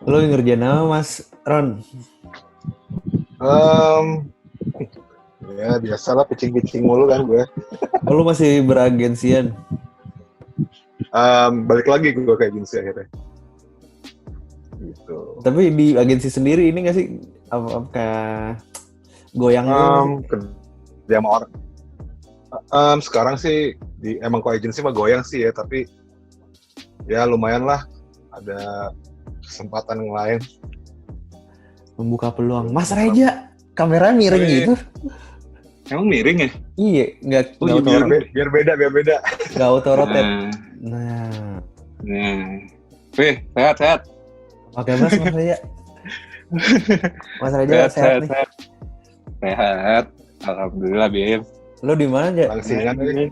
Lo ngerjain apa Mas Ron? Um, Ya biasalah pitching-pitching mulu kan gue. Oh, lo masih beragensian? Balik lagi gue kayak gini sih akhirnya. Gitu. Tapi di agensi sendiri ini nggak sih apa kayak goyang gitu nggak sih? Kerja sama orang. Sekarang sih emang kok agency mah goyang sih ya, tapi ya lumayan lah ada kesempatan yang lain. Membuka peluang. Mas Reja, kamera miring gitu? Emang miring ya? Iya, nggak iya, auto Biar beda. nggak auto rotate. Nah, sehat. oke Mas Reja. Mas Reja sehat nih. Sehat. Alhamdulillah, Bim. Lo di mana aja? Langsingan nih.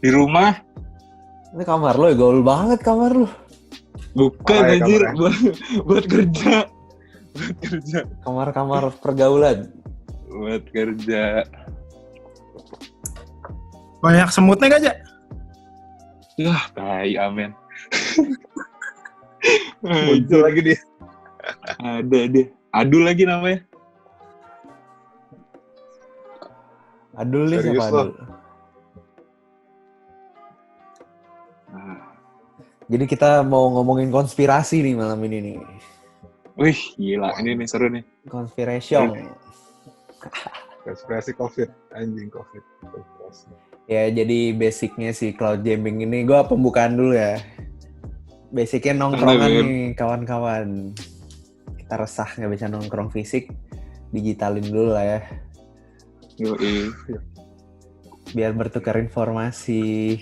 Di rumah. Ini kamar lo, gaul banget kamar lo. Bukan Parah ya anjir, kamarnya. buat kerja. Kamar-kamar pergaulan. Buat kerja. Banyak semutnya gak aja? Yah, tai amin. Muncul lagi dia. Ada deh. Adul lagi namanya. Adul nih Serius siapa lo? Adul? Nah. Jadi kita mau ngomongin konspirasi nih malam ini nih. Wih, gila. Ini nih seru nih. Conspiration. Konspirasi COVID, anjing COVID. Konspirasi. Ya, jadi basicnya si cloud gaming ini, gue pembukaan dulu ya. Basicnya nongkrongan Bener. nih, kawan-kawan. Kita resah nggak bisa nongkrong fisik, digitalin dulu lah ya. Yoi. Biar bertukar informasi,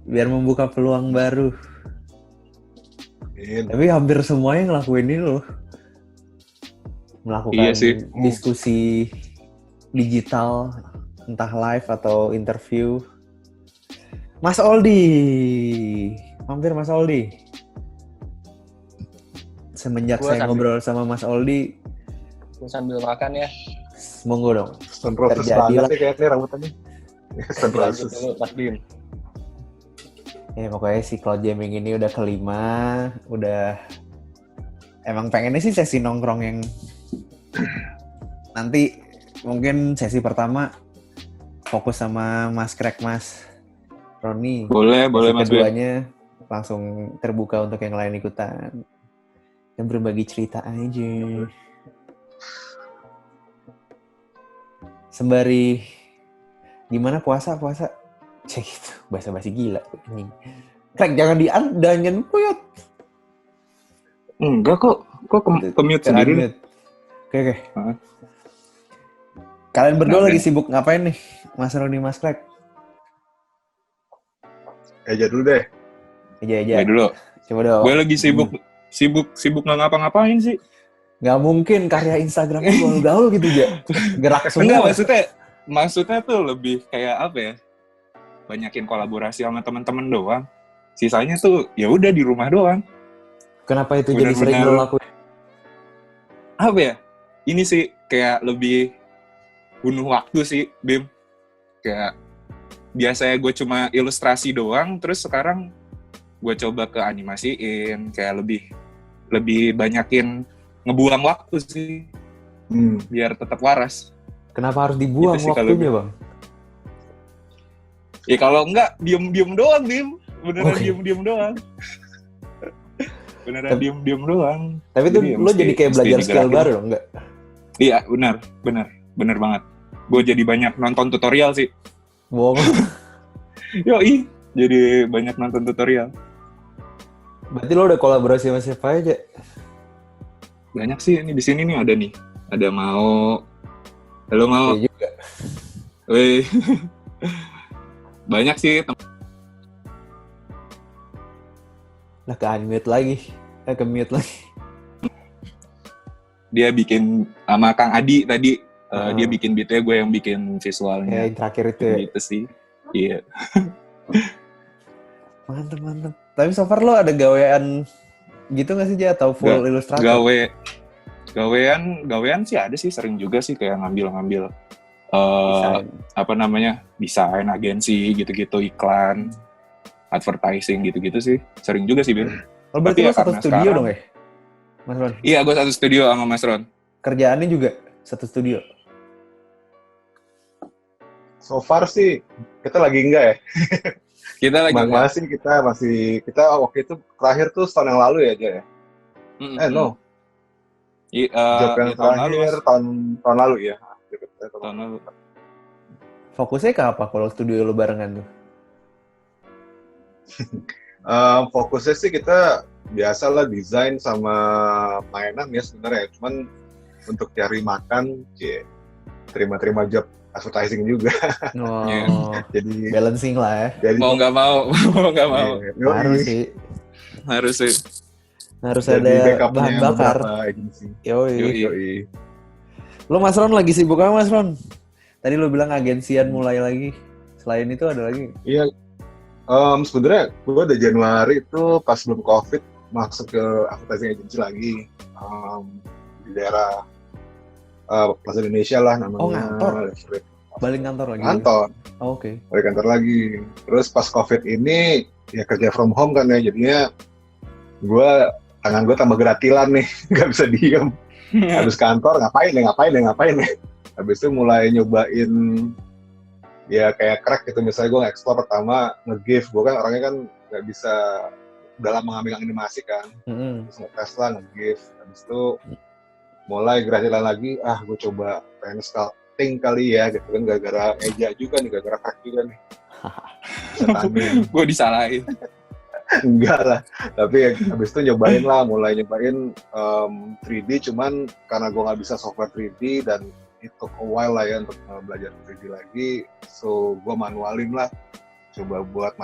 biar membuka peluang baru. Tapi hampir semuanya ngelakuin ini loh. Melakukan Iya sih. diskusi digital, entah live atau interview. Mas Oldi, mampir Mas Oldi. Semenjak saya ngobrol sama Mas Oldi, gue sambil makan ya. monggo dong. Stone Roses Terjadilah. banget sih kayaknya rambutnya. Stone Lanjut Roses. dulu Mas Bim. Ya pokoknya si cloud gaming ini udah kelima, udah emang pengennya sih sesi nongkrong yang nanti mungkin sesi pertama fokus sama Mas Crack, Mas Roni. Boleh Mas Bim. Keduanya langsung terbuka untuk yang lain ikutan. Dan berbagi cerita aja. Sembari gimana puasa? Cek gitu, basa-basi gila. Crack jangan diandanyan puyut. Enggak kok ke-mute sendiri nih. Oke. Hah? Kalian berdua Nah, lagi sibuk ngapain nih? Mas Roni, Mas Crack? Aja dulu deh. Aja. Gue dulu. Coba dong. Gue lagi sibuk nggak ngapa-ngapain sih. Nggak mungkin karya Instagramnya gaul-gaul gitu ya. Gerak semua. Enggak, maksudnya tuh lebih kayak apa ya? Banyakin kolaborasi sama teman-teman doang. Sisanya tuh ya udah di rumah doang. Kenapa itu jadi sering lo lakuin? Apa ya? Ini sih kayak lebih bunuh waktu sih, Bim. Kayak biasanya gue cuma ilustrasi doang, terus sekarang gue coba ke animasiin, kayak lebih banyakin ngebuang waktu sih, biar tetap waras. Kenapa harus dibuang Gitu sih waktunya, Bang? Ya kalau enggak, diem-diem doang, Bim. Beneran Oke. diem-diem doang. Beneran diem-diem doang. Tapi itu Jadi lo jadi kayak belajar skill digerakin. baru, enggak? Iya, bener banget. Gue jadi banyak nonton tutorial sih. Bohong. Yoi, jadi banyak nonton tutorial. Berarti lo udah kolaborasi sama siapa aja? Banyak sih ini di sini nih ada nih. Ada Halo mau. Iya juga. Wih. Banyak sih. Lah ke-unmute lagi. Ke-mute lagi. Dia bikin sama Kang Adi tadi. Dia bikin beatnya, gue yang bikin visualnya. Yang terakhir itu ya? Gitu sih. Iya. Mantep. Tapi so far lo ada gawean gitu nggak sih, atau full ilustrator? Gawean sih ada sih, sering juga sih kayak ngambil Desain. desain agensi gitu-gitu, iklan, advertising gitu-gitu sih, sering juga sih, Bim. Oh, berarti Tapi lo ya satu karena studio sekarang- dong ya? Mas Ron? Iya, gue satu studio sama Mas Ron. Kerjaannya juga satu studio? So far sih kita lagi enggak ya. Kita lagi Kita waktu itu terakhir tuh tahun yang lalu ya aja ya. No. Job yang tahun lalu, terakhir Mas. tahun lalu ya. Tahun lalu. Fokusnya ke apa kalau studio lu barengan tuh? Fokusnya sih kita biasalah desain sama mainan ya sebenarnya. Cuman untuk cari makan, terima-terima job advertising juga. Oh, Jadi balancing lah ya. jadi Mau nggak mau, mau nggak mau. Harus sih. Harus sih. Harus Jadi ada backupnya bahan bakar. beberapa agensi. Yoi. Yoi. Lu Mas Ron lagi sibuk apa Mas Ron? Tadi lu bilang agensian mulai lagi. Selain itu ada lagi? Iya. Sebenarnya gue dari Januari itu pas belum COVID masuk ke advertising agency lagi di daerah Plaza Indonesia lah namanya. Oh, ngantor? Balik kantor lagi? Kantor. Oh, oke. Balik kantor lagi. Terus pas COVID ini ya kerja from home kan ya, jadinya tangan gue tambah geratilan nih, nggak bisa diem. Habis kantor ngapain ya. Habis itu mulai nyobain ya kayak crack gitu, misalnya gue nge-explore pertama nge-GIF, gue kan orangnya kan nggak bisa dalam mengambil animasi kan, terus nge-tes lah nge-GIF, habis itu mulai geratilan lagi, gue coba pengen sculpting kali ya gitu kan, gara-gara Eja juga nih, gara-gara crack juga nih. Gue disalahin. Enggak lah, tapi habis itu mulai nyobain 3D, cuman karena gue nggak bisa software 3D dan it took a while lah ya untuk belajar 3D lagi, so gue manualin lah, coba buat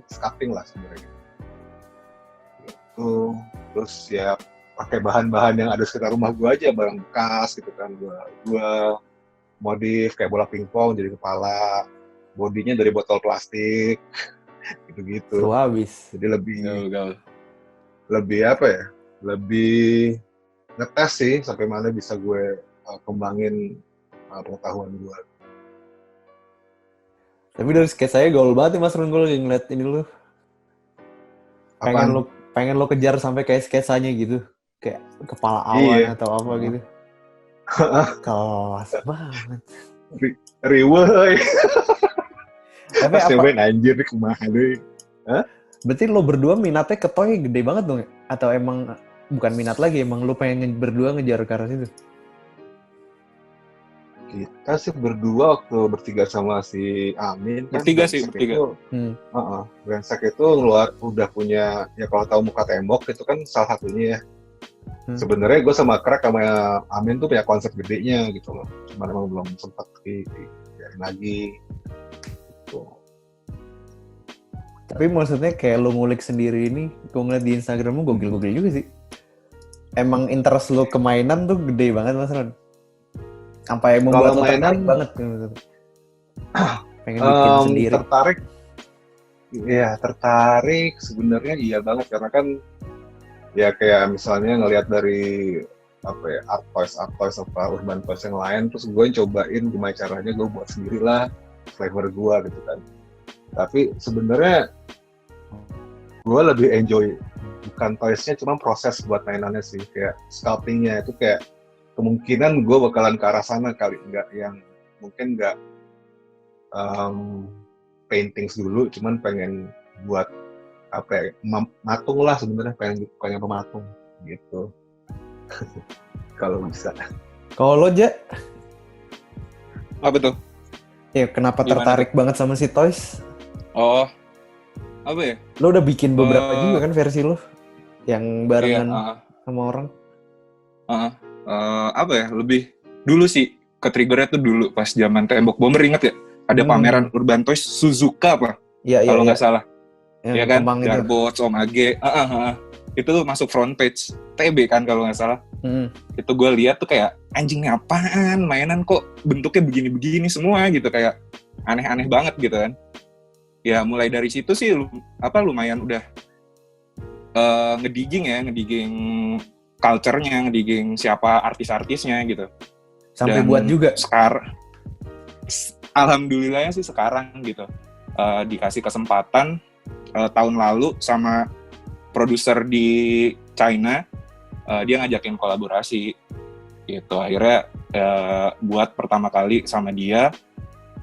sculpting lah sebenarnya gitu. Terus ya pakai bahan-bahan yang ada sekitar rumah gue aja, barang bekas gitu kan, gue modif kayak bola pingpong jadi kepala, bodinya dari botol plastik gitu-gitu. Seru habis. Jadi lebih apa ya? Lebih ngetes sih sampai mana bisa gue kembangin pengetahuan gue. Tapi dari sketsanya gaul banget nih Mas Ron, gue lagi ngeliat ini lu. Pengen lo kejar sampai kayak sketsanya gitu. Kayak kepala awan atau apa gitu. Kelas banget. Riweh. Tapi pas apa? cobain anjir nih kemana deh. Berarti lo berdua minatnya ke toy gede banget dong ya? Atau emang bukan minat lagi, emang lo pengen berdua ngejar ke arah situ? Kita sih berdua waktu bertiga sama si Amin kan. Bertiga. Brensek itu udah punya, ya kalau tahu Muka Tembok itu kan salah satunya ya. Sebenarnya gue sama Crack sama Amin tuh punya konsep gedenya gitu loh. Cuma emang belum sempat diajarin lagi. Gitu. Tapi maksudnya kayak lo ngulik sendiri ini, gue ngeliat di Instagram lo gokil-gokil juga sih. Emang interest lo ke mainan tuh gede banget Mas Ron. Sampai membuat lo tertarik banget. Pengen bikin sendiri. Tertarik sebenarnya iya banget, karena kan ya kayak misalnya ngelihat dari art toys apa urban toys yang lain, terus gue cobain gimana caranya gue buat sendirilah flavor gue gitu kan. Tapi sebenarnya gue lebih enjoy bukan toysnya, cuma proses buat mainannya sih, kayak sculptingnya itu kayak kemungkinan gue bakalan ke arah sana kali, mungkin nggak paintings dulu, cuman pengen buat matung lah sebenarnya, pengen pematung gitu. Kalau bisa. Kalau lo Ja? Apa tuh? Ya kenapa tertarik banget sama si toys? Oh, apa ya? Lo udah bikin beberapa juga kan versi lo? Yang barengan sama orang? Apa ya? Lebih dulu sih, ke-triggernya tuh dulu pas zaman Tembok Bomber, inget ya? Ada pameran Urban Toys Suzuka apa? Iya. Kalau nggak salah. Iya kan? Itu. Darbots, Om Age. Itu tuh masuk front page TB kan kalau nggak salah. Itu gue lihat tuh kayak, anjing ini apaan? Mainan kok bentuknya begini-begini semua gitu, kayak aneh-aneh banget gitu kan. Ya mulai dari situ sih lumayan udah ngedigging culture-nya, ngedigging siapa artis-artisnya gitu. Sampai dan buat juga? Alhamdulillahnya sih sekarang gitu. Dikasih kesempatan tahun lalu sama produser di China, dia ngajakin kolaborasi gitu. Akhirnya buat pertama kali sama dia,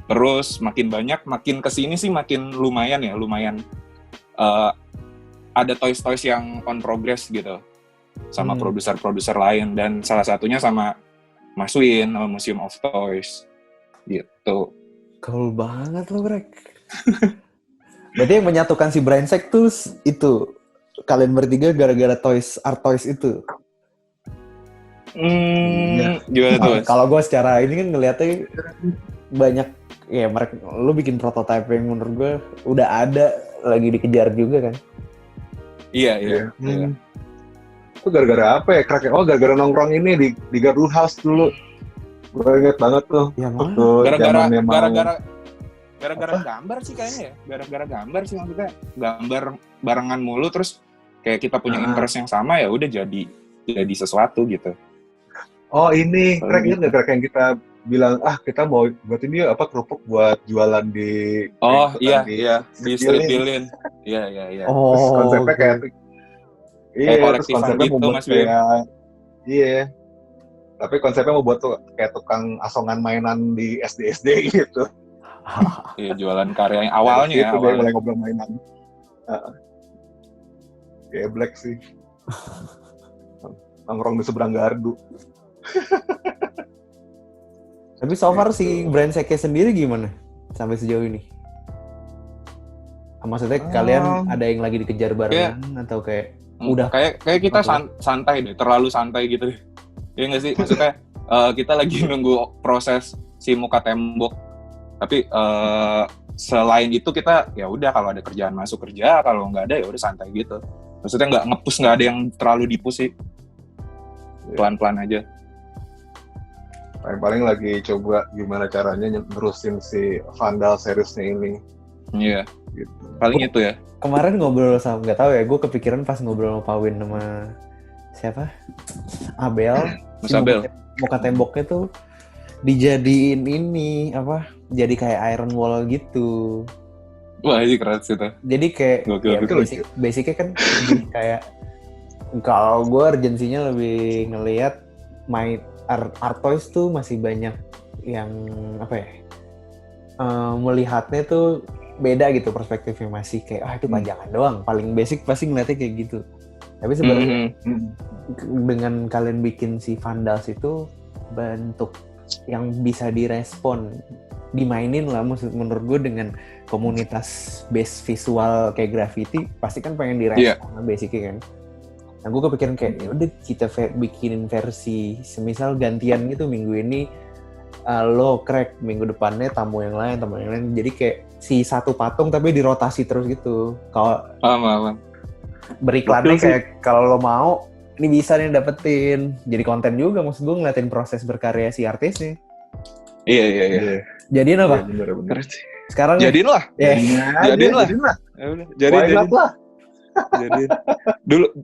terus makin banyak, makin kesini sih makin lumayan ada toys yang on progress gitu sama produser-produser lain, dan salah satunya sama Mas Win sama Museum of Toys gitu. Cool banget lo, Greg. Berarti yang menyatukan si Brainsec tuh itu kalian bertiga gara-gara art toys itu. Gimana tuh? Kalau gue secara ini kan ngeliatnya banyak ya, mereka lu bikin prototipe yang menurut gue udah ada, lagi dikejar juga kan. Iya. Itu gara-gara apa ya, Crack? Oh, gara-gara nongkrong ini di Gardu House dulu. Gue inget banget tuh. Ya, Gara-gara gambar sih kayaknya ya. Gara-gara gambar sih, maksudnya gambar barengan mulu, terus kayak kita punya interest yang sama, ya udah jadi sesuatu gitu. Oh, ini Crack, inget nggak Crack yang kita bilang, kita mau buat ini kerupuk buat jualan di... Oh iya, di Street Billion. Iya. Oh, terus konsepnya kayak terus konsepnya gitu, mau buat Mas Win. Iya. Tapi konsepnya mau buat tuh kayak tukang asongan mainan di SD gitu. Iya, jualan karya yang awalnya ya. Dia mulai ngobrol mainan. Kayak Black sih. Nongkrong di seberang Gardu. Tapi so far si Brainsec sendiri gimana sampai sejauh ini? Maksudnya kalian ada yang lagi dikejar barengan atau kayak udah? Kayak kita santai deh, terlalu santai gitu. Ya nggak sih, maksudnya kita lagi nunggu proses si muka tembok. Tapi selain itu kita ya udah, kalau ada kerjaan masuk kerja, kalau nggak ada ya udah santai gitu. Maksudnya nggak nge-push, nggak ada yang terlalu di-push sih. Pelan-pelan aja. Paling lagi coba gimana caranya nerusin si Vandal seriesnya ini. Iya. Gitu. Paling itu ya. Kemarin ngobrol sama, nggak tahu ya, gue kepikiran pas ngobrol sama Pawin sama siapa? Abel. Mas Abel. Muka temboknya tuh dijadiin ini jadi kayak iron wall gitu. Wah, ini keren sih tuh. Jadi kayak basicnya kan lebih kayak, kalau gue urgensinya lebih ngelihat art toys tuh masih banyak yang melihatnya tuh beda gitu perspektifnya, masih kayak itu pajangan doang, paling basic pasti ngeliatnya kayak gitu. Tapi sebenarnya dengan kalian bikin si Vandals itu bentuk yang bisa direspon, dimainin lah menurut gue, dengan komunitas base visual kayak graffiti pasti kan pengen direspon basicnya kan. Nah, gue kepikiran kayak udah kita bikinin versi semisal gantian gitu, minggu ini lo Crack, minggu depannya tamu yang lain. Jadi kayak si satu patung tapi dirotasi terus gitu. Kalau beriklannya kayak kalau lo mau ini bisa nih dapetin. Jadi konten juga, maksud gue ngeliatin proses berkarya si artisnya. Iya. Jadiin apa? Bener. Sekarang jadiin lah. Jadiin lah. Jadiin lah. Jadi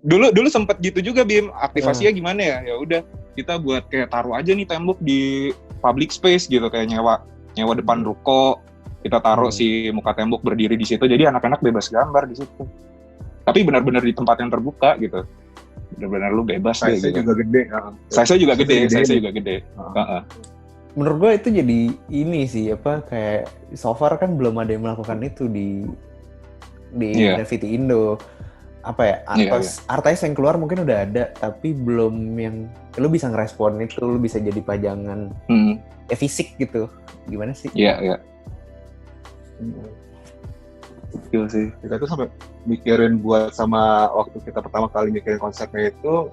dulu sempet gitu juga, Bim, aktivasinya gimana ya? Ya udah, kita buat kayak taruh aja nih tembok di public space gitu, kayak nyewa depan ruko, kita taruh si muka tembok berdiri di situ, jadi anak-anak bebas gambar di situ. Tapi benar-benar di tempat yang terbuka gitu, benar-benar lu bebas deh. Size-nya juga gede. Size-nya juga gede. Menurut gue itu jadi ini sih kayak so far kan belum ada yang melakukan itu di Graffiti Indo. Artis yang keluar mungkin udah ada, tapi belum yang lu bisa ngerespon itu, lu bisa jadi pajangan fisik gitu. Gimana sih? Iya. Gila sih. Kita tuh sampai mikirin buat, sama waktu kita pertama kali mikirin konsepnya itu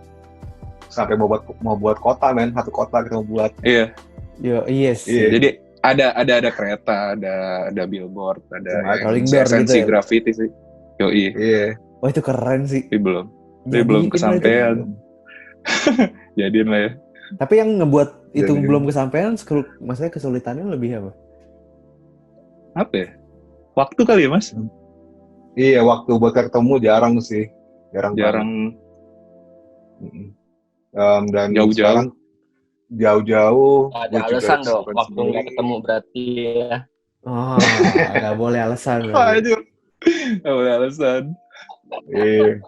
sampai mau buat kota, satu kota kita mau buat. Iya. Yes. Iya. Jadi ada kereta, ada billboard, ada rolling door esensi gitu. Graffiti sih. Iya. Wah, itu keren sih. Tapi belum kesampaian. Jadiin lah ya. Tapi yang ngebuat itu belum kesampaian, maksudnya kesulitannya lebih apa? Apa ya? Waktu kali ya, Mas? Iya, waktu buat ketemu jarang sih. Jarang. Dan Jauh-jauh. Jauh-jauh. Ada alasan dong, waktu nggak ketemu berarti ya. Oh, nggak boleh alasan. Nggak boleh alasan. Iya.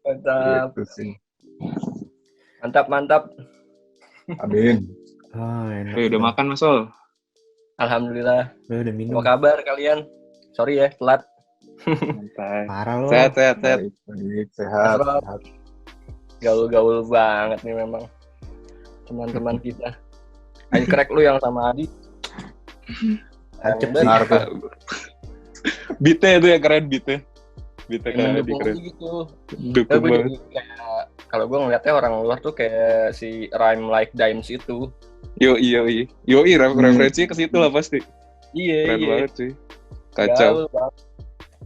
Mantap. Gitu sih. Mantap. Amin. Enak. Udah makan Mas Ol? Alhamdulillah. Udah minum. Apa kabar kalian? Sorry ya, telat. Santai. Parah lo. Sehat. Baik, sehat. Mas Rob. Gaul-gaul banget nih memang. Teman-teman kita. Ayo crack lu yang sama Adi. Acep Bener. sih. Benar tuh. Beatnya itu yang keren beatnya. Beatnya kayak Mendukung keren. gitu. Dukung Gue banget. jadi kayak kalau gue ngeliatnya orang luar tuh kayak si Rhyme Like Dimes itu. Yoi, referensinya ke situ lah pasti. Iya. Keren banget sih. Kacau. Gaul banget.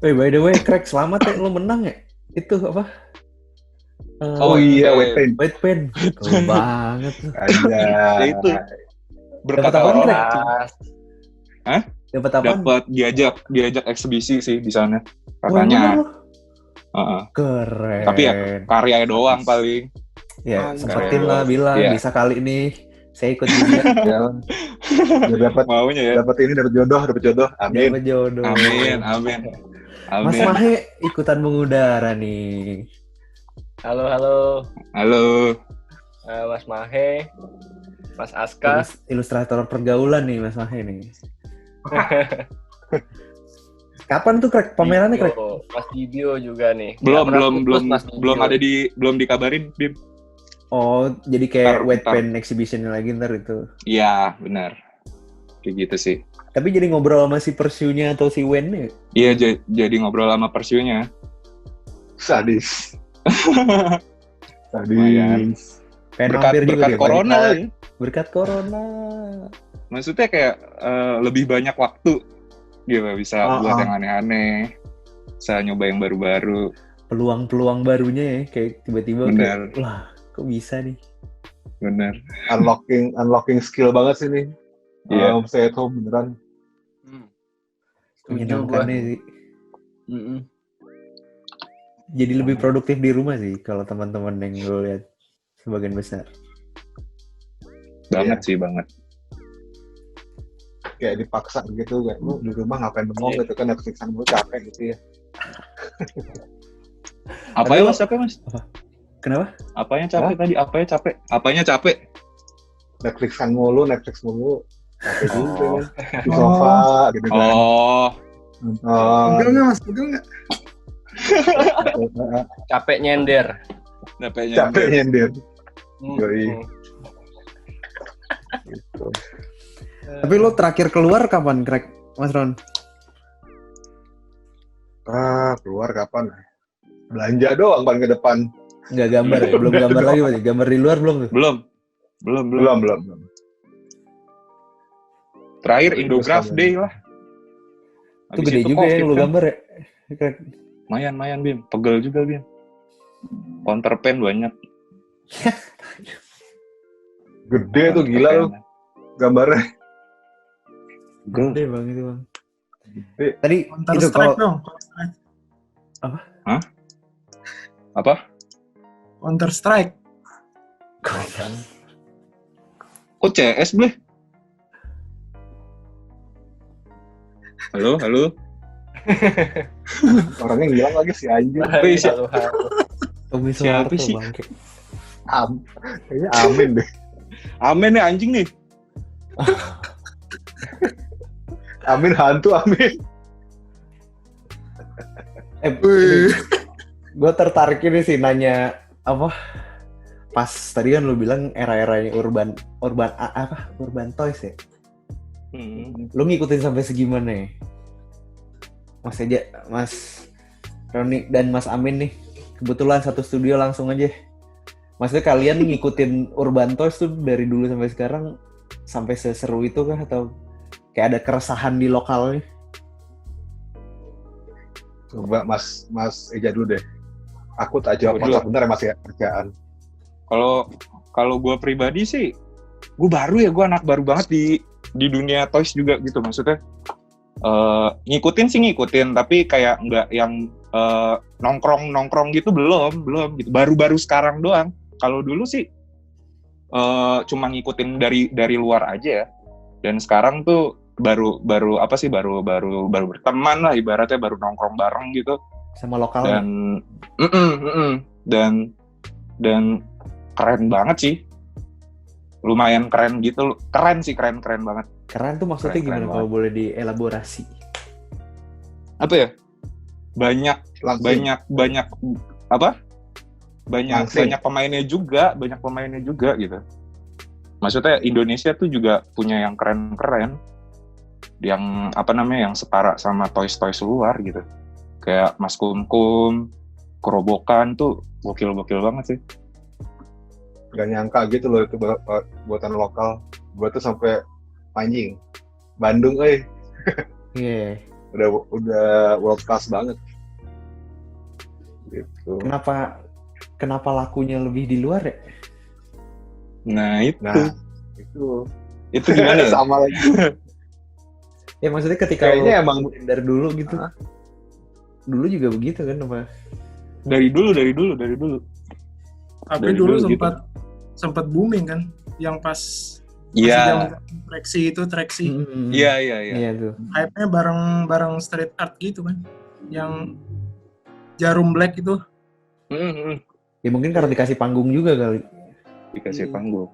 By the way, Crack, selamat ya lo menang ya? Itu apa? Oh iya, weight pain. White pen. Keren banget. Aja. Ya itu. Berkat Dapat apaan, orang. Crack? Hah? Dapat apa? Dapat diajak eksibisi sih di sana. Oh, Katanya. bener lo. Heeh. Keren. Tapi ya karya doang paling. Ya, Oh, sempetin keren. lah bilang Iya. bisa kali ini saya ikut juga. Ya. Biar dapat Maunya ya. dapat jodoh. Amin. Dapat jodoh. Amin. Mas Mahe ikutan mengudara nih. Halo. Halo. Mas Mahe. Mas Aska. Ilustrator pergaulan nih Mas Mahe nih. Kapan tuh Crack pamerannya Crack? Didio. Mas Didio juga nih. Belum Nggak pernah putus, Mas Didio. belum dikabarin, Bim. Oh, jadi kayak Ntar- white ntar. pen exhibition lagi ntar itu. Iya, benar. Kayak gitu sih. Tapi jadi ngobrol sama si Persiunya atau si Wen-nya? Iya, jadi ngobrol sama Persiunya. Sadis. Lumayan. Pengen Berkat mampir juga dia. corona ya. Berkat corona. Maksudnya kayak lebih banyak waktu gitu, bisa buat Ah. yang aneh-aneh, bisa nyoba yang baru-baru. Peluang-peluang barunya ya, kayak tiba-tiba Bener. kayak, wah kok bisa nih? Bener. Unlocking skill banget sih nih. Iya. Stay at home beneran. Setuju Menyenangkannya gua. sih. Mm-mm. Jadi lebih produktif di rumah sih kalau teman-teman yang gue lihat sebagian besar. Banget sih, banget. Kayak dipaksa gitu kayak lu di rumah ngapain bengong Iya. gitu kan, Netflixan mulu capek gitu ya. Apa ya Mas? Capek Mas? Kenapa? Apanya capek tadi? Apanya capek? Apanya capek? Netflix mulu capek juga Oh. kan. Di sofa gitu kan. Oh, Pegel nggak mas? Pegel nggak? Capek nyender. capeknya. Capek nyender. Yoi. Mm. Gitu. Tapi lo terakhir keluar kapan, Crack, Mas Ron? Keluar kapan? Belanja doang paling ke depan. Nggak gambar ya? Belum gambar lagi berarti? Gambar di luar belum tuh? Belum. Belum. Terakhir Terus Indograph kamu- Day lah. Itu Habis gede itu juga ya COVID yang lo kan. gambar ya? Crack. Mayan Bim, pegel juga Bim. Counterpan banyak. Gede tuh gila lu gambarnya. Pegel. Gede bang itu bang. Gede. Tadi Counter itu Strike kalau dong. Apa? Counter Strike. Kok CS bleh? Halo. Orangnya ngilang lagi si anjir. Wih, si- Halo. Tommy Siapa Soeharto sih? bang. Kayaknya amin deh. Amin nih anjing nih. Amin hantu amin. Gue tertarik ini sih nanya apa? Pas tadi kan lu bilang era-eranya urban toys ya. Lu ngikutin sampai segimana ya? Mas Roni dan Mas Amin nih, kebetulan satu studio langsung aja. Maksudnya kalian nih ngikutin urban toys tuh dari dulu sampai sekarang sampai seseru itu kah atau kayak ada keresahan di lokalnya? Coba Mas Eja dulu deh. Aku tak jawab Dulu. masa bener ya Mas ya kerjaan. Kalau gue pribadi sih, gue anak baru banget di dunia toys juga gitu. Maksudnya ngikutin tapi kayak nggak yang nongkrong gitu belum gitu. Baru sekarang doang. Kalau dulu sih cuma ngikutin dari luar aja ya. Dan sekarang tuh baru berteman lah, ibaratnya baru nongkrong bareng gitu. Sama lokalnya? Dan keren banget sih. Lumayan keren gitu. Keren sih, keren banget. Keren tuh maksudnya Keren gimana kalau boleh dielaborasi? Apa ya? Banyak Langsing. apa? Langsing. Banyak pemainnya juga gitu. Maksudnya Indonesia tuh juga punya yang keren-keren, yang apa namanya, yang setara sama toys luar gitu. Kayak Mas Kumkum, Kerobokan tuh gokil banget sih. Gak nyangka gitu loh itu buatan lokal. Gue tuh sampai anjing. Bandung, Iya. udah world class banget. Gitu. Kenapa lakunya lebih di luar ya? Nah itu Gimana gimana ya? sama lagi. Ya maksudnya ketika Kayaknya lo emang dari dulu gitu. Dulu juga begitu kan apa? Dari dulu. Tapi Dari dulu dulu gitu. sempat booming kan, yang pas Iya. Traxi. Iya. Iya tuh. Hype-nya bareng street art gitu kan, yang Jarum Black itu. Ya mungkin karena dikasih panggung juga kali. Dikasih panggung.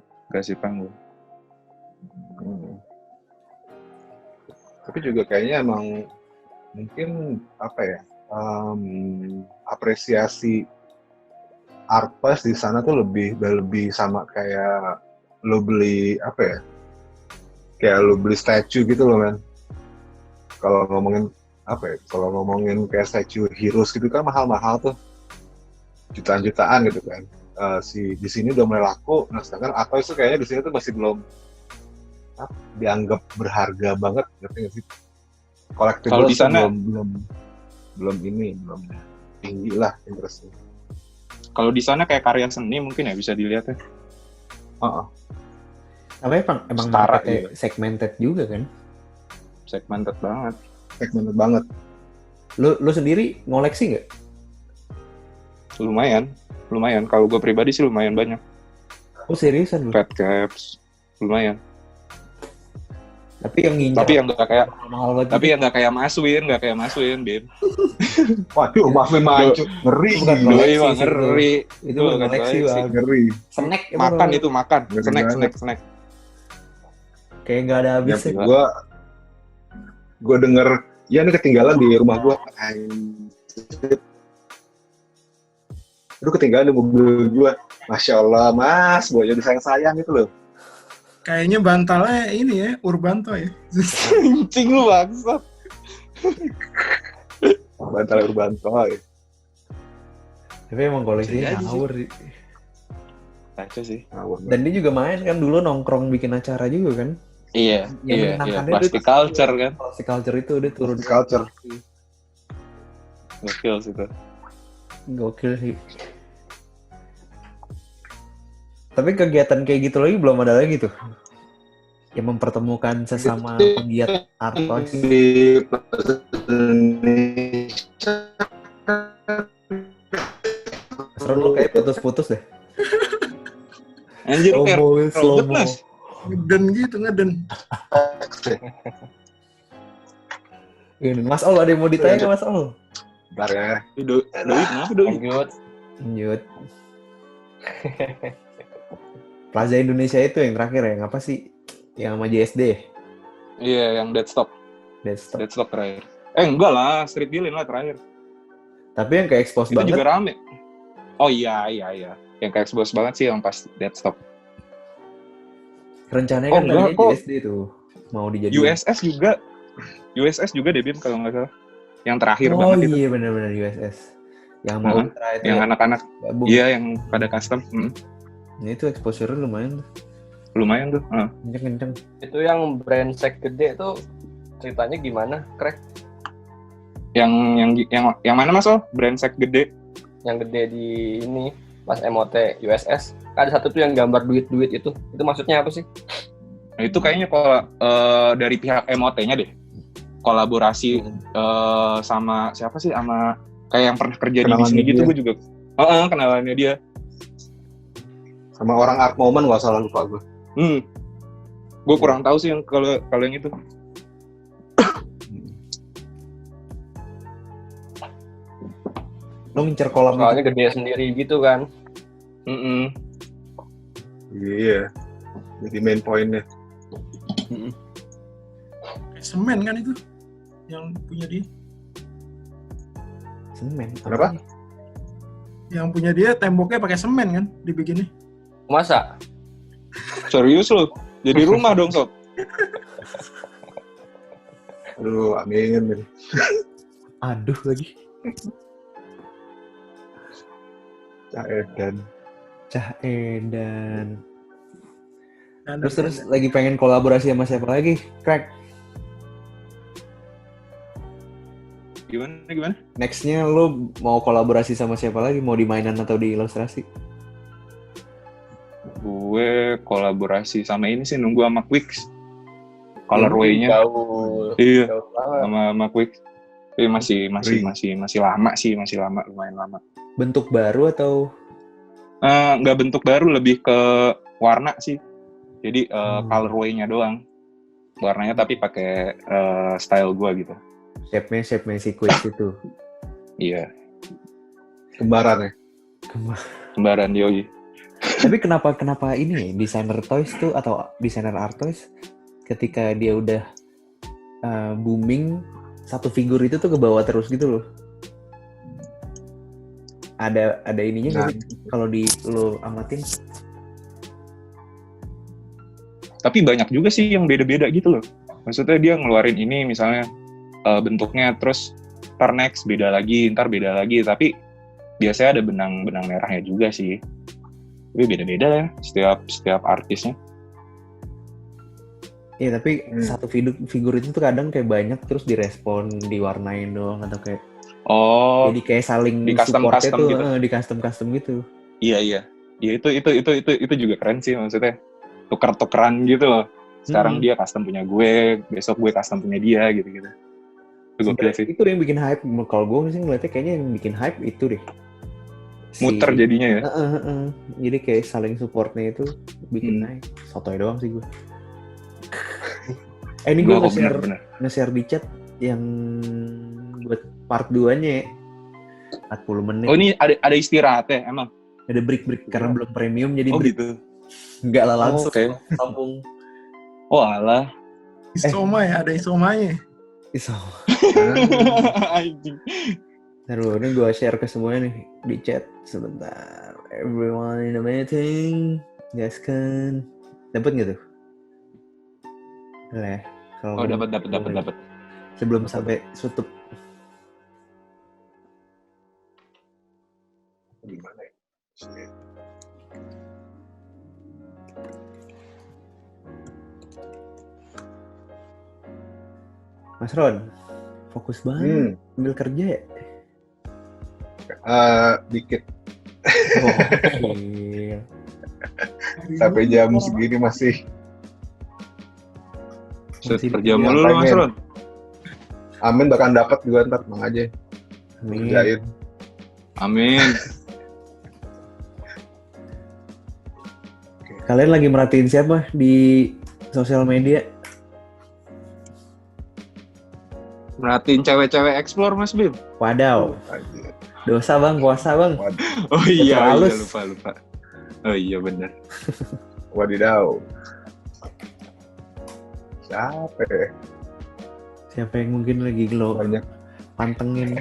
tapi juga kayaknya emang mungkin apa ya, apresiasi artpas di sana tuh lebih sama kayak lo beli apa ya, kayak lo beli statue gitu loh men. Kalau ngomongin apa ya, kalau ngomongin kayak statue heroes gitu kan mahal-mahal tuh, jutaan gitu kan. Di sini udah mulai laku, nah sedangkan artpas itu kayaknya di sini tuh masih belum dianggap berharga banget, ngerti nggak sih? Collectibles Kalau di sana belum tinggi lah interestnya. Kalau di sana kayak karya seni mungkin ya bisa dilihat ya. Tapi emang Setara, marketnya iya. segmented juga kan? Segmented banget. Lu sendiri ngoleksi nggak? Lumayan. Kalau gue pribadi sih lumayan banyak. Oh seriusan lu? Fat caps, lumayan. Tapi yang ngincer. Tapi yang nggak kayak mahal banget. Tapi yang nggak kayak Maswin, Bim. Waduh, Maswin maju, ngeri. Bukan Doi koleksi mah sih, ngeri. itu bukan koleksi bang. Ngeri. Snack itu Makan bang. itu makan. Ngeri Snack. Kayak nggak ada habisnya. Ya, gue denger, ya ini ketinggalan di rumah gue. Aduh, ketinggalan di mobil gue. Masya Allah, Mas, gue jadi sayang gitu loh. Kayaknya bantalnya ini ya, Urbanto ya. Kencing lu bangsat. Bantal Urbanto ya. Tapi emang koleksinya ngawur sih. Kacau sih. Dan dia juga main kan dulu nongkrong bikin acara juga kan. Iya. Plastic culture kan. Plastic culture itu udah turun. Plastic culture. Gokil sih itu. Gokil sih. Tapi kegiatan kayak gitu lagi belum ada lagi tuh. Yang mempertemukan sesama pegiat art toys. Di Indonesia. Seru lu kayak putus-putus deh. Anjir slow-mo. Ngeden. Ini Mas Ol ada yang mau ditanya Mas Ol? Bentar ya. Lanjut. Lanjut. Plaza Indonesia itu yang terakhir ya, apa sih? Yang sama JSD? Iya, yang Deadstock terakhir. Enggak lah, Street Dealing lah terakhir. Tapi yang kayak expose banget. Itu juga rame. Oh iya. Yang kayak expose banget sih yang pas Deadstock. Rencananya kan tadinya JSD tuh mau dijadiin. USS juga deh Bim kalau nggak salah. Yang terakhir banget itu. Oh iya benar-benar USS. Yang mau ultra itu. Yang anak-anak. Iya, yang pada custom. Nah, itu exposure lumayan tuh. Kenceng. Itu yang brengsek gede tuh ceritanya gimana, Krek? Yang mana Mas? Brengsek gede? Yang gede di ini pas MOT USS. Ada satu tuh yang gambar duit-duit itu. Itu maksudnya apa sih? Nah, itu kayaknya kalau dari pihak MOT-nya deh. Kolaborasi sama siapa sih? Sama kayak yang pernah kerja di Disney gitu, gue juga. Kenalannya dia. Sama orang Art Moment nggak salah, lupa gue. Gue kurang tahu sih yang kalau yang itu. Lo ngincer kolam soalnya gede sendiri gitu kan. Iya. Jadi main pointnya. Kayak semen kan itu yang punya dia. Semen. Kenapa? apanya? Yang punya dia temboknya pakai semen kan dibikinnya. Masa? Serius lo? Jadi rumah dong, Sob? Aduh, amin. Aduh lagi. Cah Edan. Cah Edan. Dan Terus lagi pengen kolaborasi sama siapa lagi? Crack. Gimana? Nextnya lo mau kolaborasi sama siapa lagi? Mau di mainan atau di ilustrasi? Gue kolaborasi sama ini sih, nunggu sama Quicks. Colorway-nya. Jauh. Iya, Jauh banget. sama Quicks. Tapi masih lama sih, lumayan lama. Bentuk baru atau? Nggak bentuk baru, lebih ke warna sih. Jadi colorway-nya doang. Warnanya tapi pakai style gue gitu. Shape-nya si Quiz itu. Iya, Kembaran ya. kembaran Yoi. Tapi kenapa ini desainer toys tuh atau desainer art toys ketika dia udah booming, satu figur itu tuh ke bawah terus gitu loh. Ada ininya nggak sih kalau di lo amatin? Tapi banyak juga sih yang beda-beda gitu loh. Maksudnya dia ngeluarin ini misalnya bentuknya, terus ntar next beda lagi, ntar beda lagi. Tapi biasanya ada benang merahnya juga sih. Tapi beda-beda ya setiap artisnya. Iya, tapi satu figur itu tuh kadang kayak banyak terus direspon, diwarnain doang atau kayak jadi kayak saling di custom supportnya tuh gitu. di custom gitu. Iya. Ya itu juga keren sih, maksudnya tuker-tukeran gitu loh. Sekarang dia custom punya gue, besok gue custom punya dia gitu. Itu gokil sih. Itu yang bikin hype. Kalau gue sih ngeliatnya kayaknya yang bikin hype itu deh. Muter jadinya ya. Jadi kayak saling supportnya itu bikin naik. Sotoy doang sih gue. Ini gue nge-share di chat yang buat part 2-nya 40 menit. Oh, ini ada istirahatnya emang? Ada break karena belum premium jadi break. Gitu. Enggak lah langsung. Okay. Sambung. Oh alah. Isoma ya, ada isomanya. Isoma. Anjing. Taruh, ini gue share ke semuanya nih di chat sebentar. Everyone in the meeting, gaskan. Dapat nggak tuh? Boleh. Oh, dapat. Sebelum sampai tutup. Gimana ya? Mas Ron, fokus banget ambil kerja ya? Dikit. Oh, Sampai jam segini masih kerja mulu lu, Mas Ron. Amin bahkan dapat juga ntar, mang aja. Kerjain. Amin. Kalian lagi merhatiin siapa di sosial media? Merhatiin cewek-cewek explore, Mas Bim. Wadaw. Dosa bang, puasa bang. Oh iya, lupa. Oh iya benar. Wadidaw. Siapa ya? Siapa yang mungkin lagi glow? Banyak. Pantengin.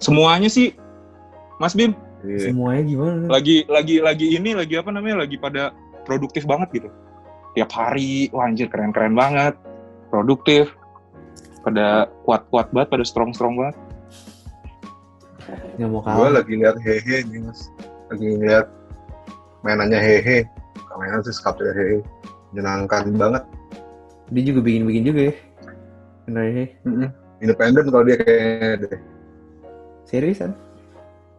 Semuanya sih, Mas Bim. Iya. Semuanya gimana? Lagi apa namanya? Lagi pada produktif banget gitu. Tiap hari, wah anjir keren-keren banget. Produktif. Pada kuat-kuat banget, pada strong-strong banget. Nggak mau kalah. Gue lagi lihat Hehe nih mas. Lagi lihat mainannya Hehe. Mainan sih sculpture Hehe. Menyenangkan banget. Dia juga bikin juga ya. Bener ya. Independen kalau dia kayaknya deh. Seriusan?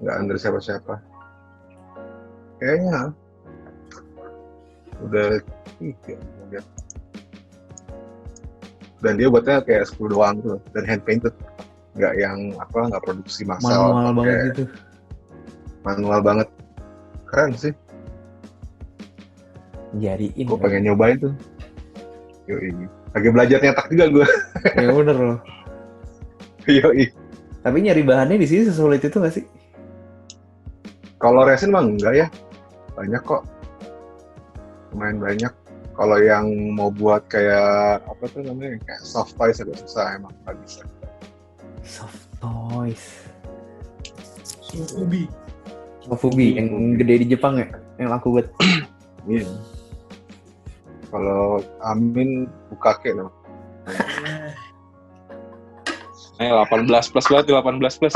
Nggak under siapa-siapa. Kayaknya udah 3 lihat. Dan dia buatnya kayak 10 doang tuh, dan hand painted, nggak produksi massal, Manual banget gitu. Manual banget, keren sih. Jadiin. Gue pengen nyobain tuh. Yoi. Lagi belajar nyetak juga gue. Ya bener loh. Yoi. Tapi nyari bahannya di sini sesulit itu nggak sih? Kalau resin mah enggak ya. banyak kok, lumayan banyak. Kalau yang mau buat kayak apa tuh namanya, kayak soft toys agak susah emang, nggak bisa. Soft toys. Sofubi. Sofubi yang gede di Jepang ya, yang laku buat. Iya. Kalau Amin Bukake namanya. Eh 18 plus banget, 18 plus.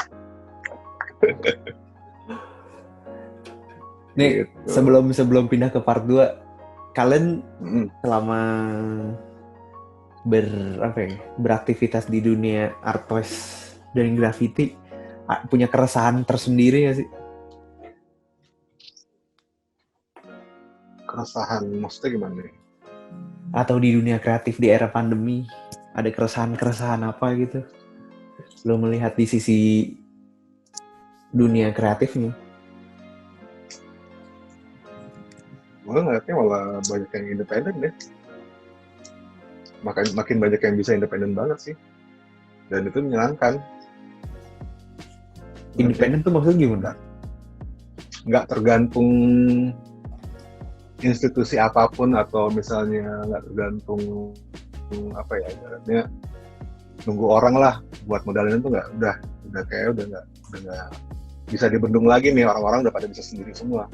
Nih, Gitu. sebelum pindah ke part 2, kalian selama beraktivitas di dunia art toys dan graffiti punya keresahan tersendiri nggak sih? Keresahan maksudnya gimana nih? Atau di dunia kreatif di era pandemi ada keresahan apa gitu? Lo melihat di sisi dunia kreatifnya? Gue ngeliatnya malah banyak yang independen deh. Makin banyak yang bisa independen banget sih. Dan itu menyenangkan. Independen tuh maksudnya gimana? Nggak tergantung institusi apapun, atau misalnya nggak tergantung apa ya, ibaratnya nunggu orang lah buat modalin itu, nggak, udah nggak bisa dibendung lagi nih, orang-orang udah pada bisa sendiri semua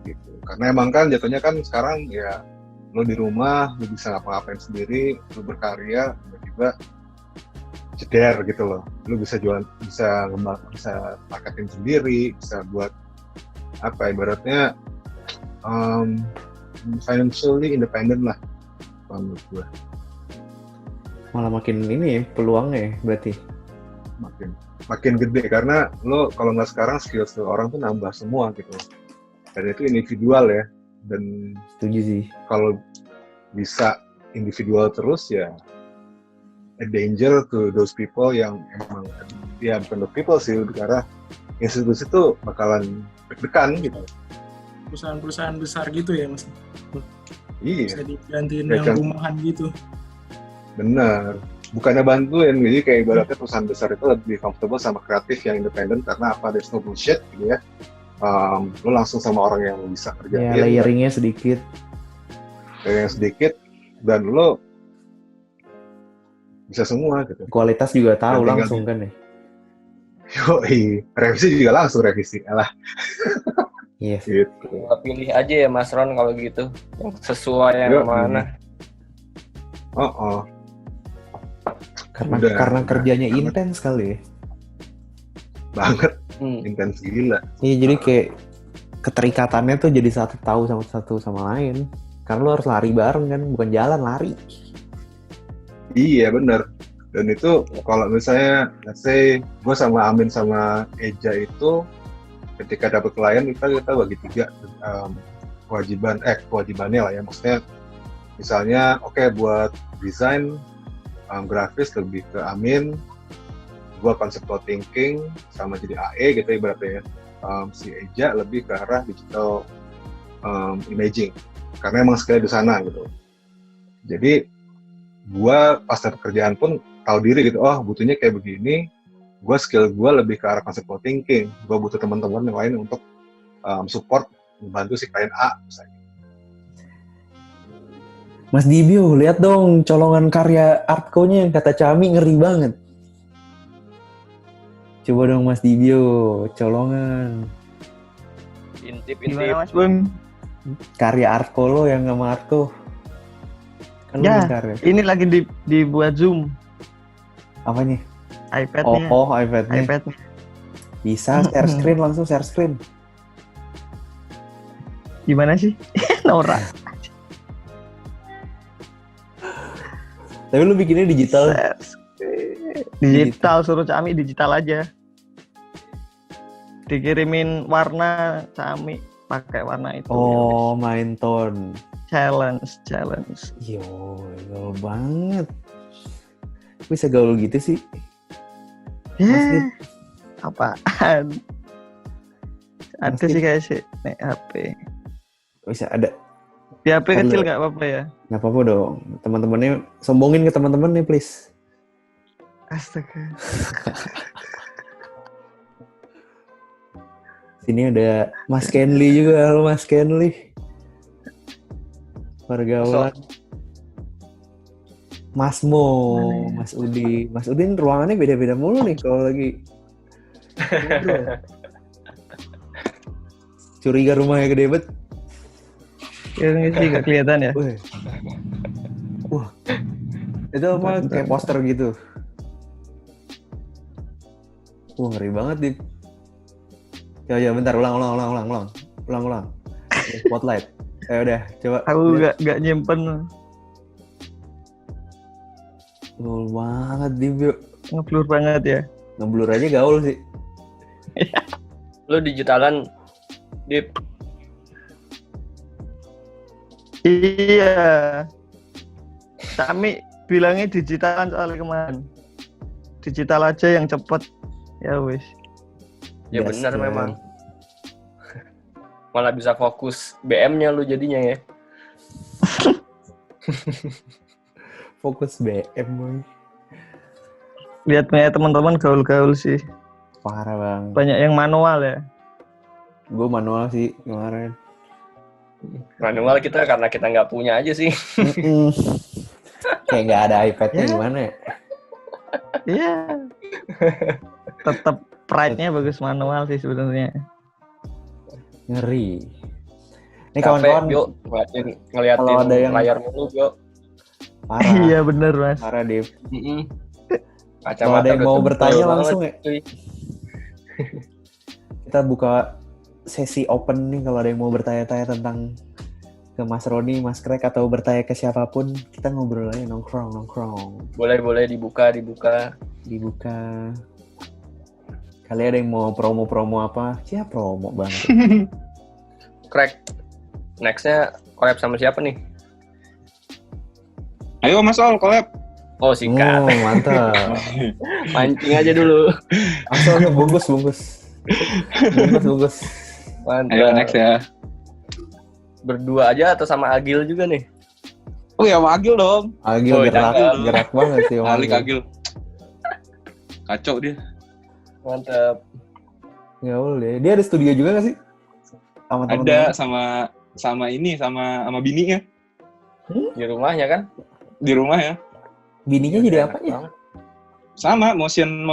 gitu. Karena emang kan jatuhnya kan sekarang ya lo di rumah, lo bisa ngapa-ngapain sendiri, lo berkarya, tiba-tiba ceder gitu loh, lo bisa jualan, bisa marketing sendiri, bisa buat apa ibaratnya financially independent lah menurut gue. Malah makin ini ya peluangnya ya, berarti makin gede, karena lo kalau nggak sekarang skill orang tuh nambah semua gitu, dan itu individual ya. Dan setuju sih, kalau bisa individual terus ya a danger to those people yang emang, ya bukan those people sih, lebih ke arah institusi tuh bakalan deg-degan gitu. Perusahaan-perusahaan besar gitu ya Mas. Iya, Bisa digantiin ya yang kan? rumahan gitu. Bener, bukannya bantuin, jadi kayak ibaratnya perusahaan besar itu lebih comfortable sama kreatif yang independen, karena apa, there's no bullshit gitu ya. Lo langsung sama orang yang bisa kerjain, ya layeringnya sedikit, dan lo bisa semua gitu. kualitas juga tahu Dan langsung kan ya. Yoi, revisi juga langsung revisi, alah. Iya sih. Gitu. Tinggal pilih aja ya Mas Ron kalau gitu, yang sesuai yang mana. Karena kerjanya intens kali ya. Banget, intens gila. Iya, jadi kayak keterikatannya tuh jadi satu sama lain. Karena lo harus lari bareng kan, bukan jalan, lari. Iya bener. Dan itu kalau misalnya, let's say gue sama Amin sama Eja itu ketika dapat klien kita bagi 3 kewajibannya lah ya. Maksudnya misalnya buat desain grafis lebih ke Amin, gue conceptual thinking sama jadi AE gitu ibaratnya ya. Si Eja lebih ke arah digital imaging, karena emang skill di sana gitu. Jadi gue pas dapat kerjaan pun tahu diri gitu, butuhnya kayak begini. Skill gue lebih ke arah conceptual thinking. Gue butuh teman-teman yang lain untuk support, membantu si klien A misalnya. Mas Dibio, lihat dong colongan karya artco-nya yang kata Cami ngeri banget. Coba dong Mas Dibio, colongan. Intip. Gimana Mas Bun? Karya artco lo yang sama artco. Kan Ya, karya. ini lagi dibuat Zoom. Apanya? iPad-nya. iPad-nya. Bisa share screen. Gimana sih? Nora. Tapi lu bikinnya digital. Digital, suruh Cami digital aja. Dikirimin warna, Cami pakai warna itu. Oh, main tone. Challenge. Yo, gaul banget. Bisa gaul gitu sih. Apaan? Ada sih kayak sih nek HP. Bisa ada. Di HP kecil nggak apa-apa ya? Nggak apa-apa dong. Teman-temannya sombongin ke teman-temannya please. Astaga. Sini ada Mas Kenly juga. Halo Mas Kenly. Pergaulan. Mas Mo, Mas Udi. Mas Udin ruangannya beda-beda mulu nih kalau lagi ngobrol. Curiga rumahnya gede banget. Ya sih gak kelihatan ya. Wih. Wah. Itu apa kayak poster gitu. Wah, ngeri banget, Dip. Ya bentar, ulang. Spotlight. Udah, coba. Aku gak nyimpen. Gaul banget, Dip, yuk. Ngeblur banget ya. Ngeblur aja gaul sih. Lu digitalan, Dip. Iya. Kami bilangnya digitalan soalnya kemarin. Digital aja yang cepet. Ya wis. Ya Yes, benar man. memang. Malah bisa fokus BM-nya lu jadinya ya. Fokus BM, boy. Lihat punya teman-teman gaul-gaul sih. Parah, Bang. Banyak yang manual ya. Gue manual sih kemarin. Manual kita karena kita nggak punya aja sih. Kayak nggak ada iPad-nya gimana ya? Iya. Tetap pride-nya bagus manual sih sebenarnya. Ngeri. Ini Capek, kawan-kawan Bio, ngeliatin kalau ada yang- layar mulu, Bio. parah. Iya bener Mas. Parah, Dip. Kacamata Kalau ada yang udah mau tebel bertanya banget, langsung ya. cuy. Kita buka sesi open nih kalau ada yang mau bertanya-tanya tentang ke Mas Roni, Mas Krek, atau bertanya ke siapapun, kita ngobrol aja nongkrong. Boleh dibuka. Dibuka. Kali ada yang mau promo apa? Ya promo banget. Crack. Next-nya collab sama siapa nih? Ayo Mas Ol, collab. Oh, sikat. Oh, mantap. Mancing aja dulu. Langsung bungkus. Mantap. Ayo next ya. Berdua aja atau sama Agil juga nih? Oh ya, sama Agil dong. Agil Oh, gerak banget sih. Om Alik Agil. Kacau dia. Mantap. Gaul deh. Dia ada studio juga nggak sih? Sama Ada teman-teman? sama bininya Di rumahnya kan? di rumah ya. Bininya jadi apa ya? Banget. Sama motion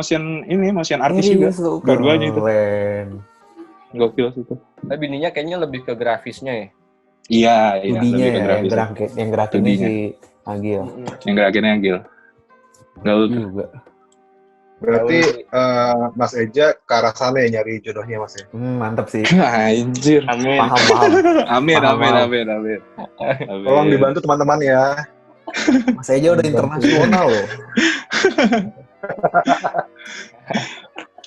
artis juga. Dua-duanya itu. Keren. Gokil itu. Tapi bininya kayaknya lebih ke grafisnya ya. Iya, Studinya lebih ke ya, grafis. yang gerakinnya Studinya. si Agil. Yang gerakinnya Agil. Gaul tuh. Juga. Berarti Mas Eja ke arah sana ya nyari jodohnya Mas ya? Mantap sih. Anjir. Amin. Paham. Amin. Paham. Tolong dibantu teman-teman ya. Mas Eja udah internasional loh.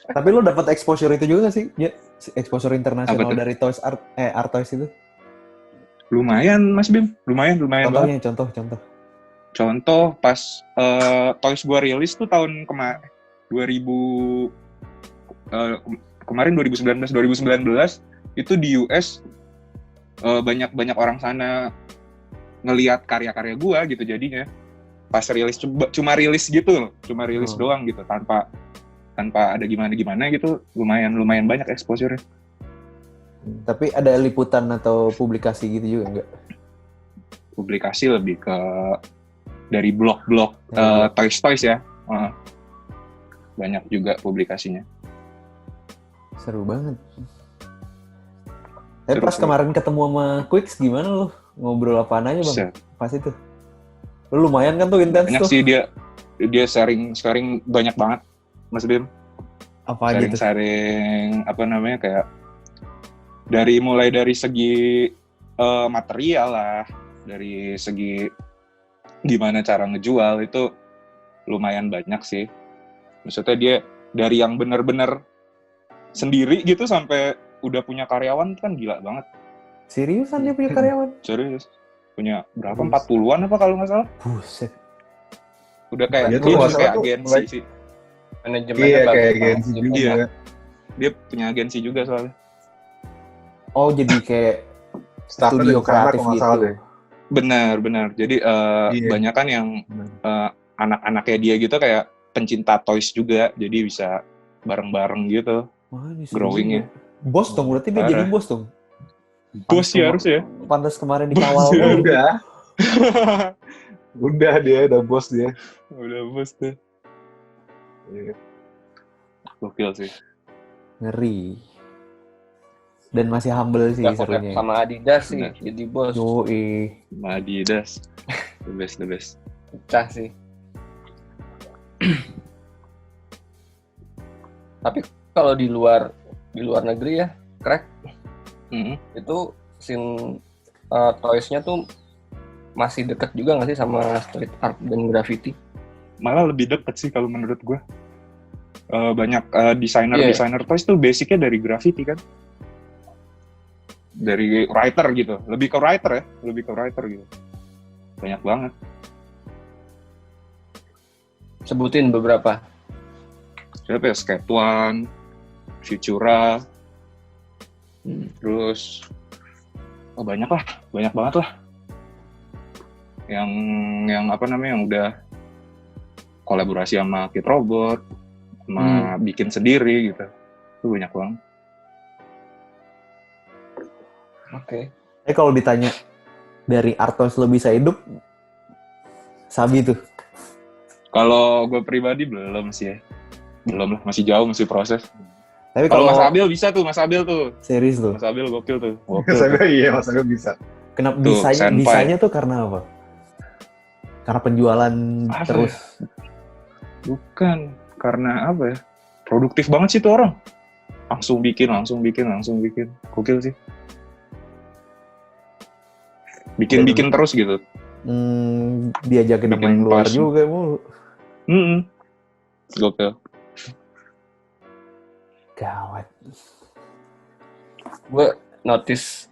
Tapi lo dapat exposure itu juga nggak sih? Ya, exposure internasional Apa tuh? dari Toys Art Toys itu. Lumayan Mas Bim. Lumayan banget. Contohnya, contoh. Contoh pas Toys gua rilis tuh tahun kemarin 2019 itu di US banyak orang sana ngelihat karya-karya gua gitu jadinya. Pas rilis cuma rilis gitu loh, doang gitu tanpa ada gimana gitu, lumayan banyak exposure-nya. Tapi ada liputan atau publikasi gitu juga nggak? Publikasi lebih ke dari blog-blog toys ya. Banyak juga publikasinya. Seru banget. Tapi Seru. pas kemarin ketemu sama Quicks gimana lo? Ngobrol apaan aja bang? Set. Pas itu. Lu lumayan kan tuh intens Banyak tuh. sih dia sharing banyak banget Mas Bim. Apa aja tuh? Sharing apa namanya kayak mulai dari segi material lah, dari segi gimana cara ngejual itu lumayan banyak sih. Maksudnya dia dari yang benar-benar sendiri gitu sampai udah punya karyawan kan gila banget. Seriusan dia punya karyawan? Serius. Punya berapa? 40-an apa kalau nggak salah? Buset. Udah kayak Dia dia tuh nggak juga salah kayak tuh, agensi sih. Manajemennya Iya bagus kayak banget agensi gitu. juga. Iya. Dia punya agensi juga soalnya. Oh jadi kayak Staffnya studio dari sana kreatif kalau nggak salah gitu. deh. Benar. Jadi Iya. banyak kan yang anak-anaknya dia gitu kayak pencinta toys juga, jadi bisa bareng-bareng gitu Wah, ini seru growing-nya. juga. Bos dong, berarti dia Parah. jadi bos dong. Bos sih harus ya. Pantas kemarin dikawal Bos ya. mulu. Udah dia, udah bos dia. Udah bos tuh. Iya. Gokil sih. Ngeri. Dan masih humble sih Nggak serunya. sama Adidas sih Benar. jadi bos. Yoi. Sama Adidas. The best. Pecah sih. Tapi kalau di luar negeri ya, Crack, itu scene toys-nya tuh masih deket juga nggak sih sama street art dan graffiti? Malah lebih deket sih kalau menurut gue. Banyak desainer toys tuh basicnya dari graffiti kan. Dari writer gitu. Lebih ke writer gitu. Banyak banget. Sebutin beberapa. Siapa ya? Skate One, Futura, terus banyak banget lah. Yang apa namanya, yang udah kolaborasi sama Kid Robot, sama bikin sendiri gitu. Itu banyak banget. Oke. Kalau ditanya dari Artos lo bisa hidup, Sabi tuh. Kalau gue pribadi belum sih ya. Belum lah, masih jauh, masih proses. Tapi Kalau kalau Mas Abil bisa tuh, Mas Abil tuh. series tuh. Mas Abil gokil tuh. Iya, Mas Agus bisa. Kenapa Tuh, Senpai. bisanya tuh karena apa? Karena penjualan Apa terus. Bukan, karena apa ya? Produktif banget sih tuh orang. Langsung bikin. Gokil sih. Bikin terus gitu. Diajakin Bikin main luar pas. juga mulu. Gokil. Gawat. Gue notice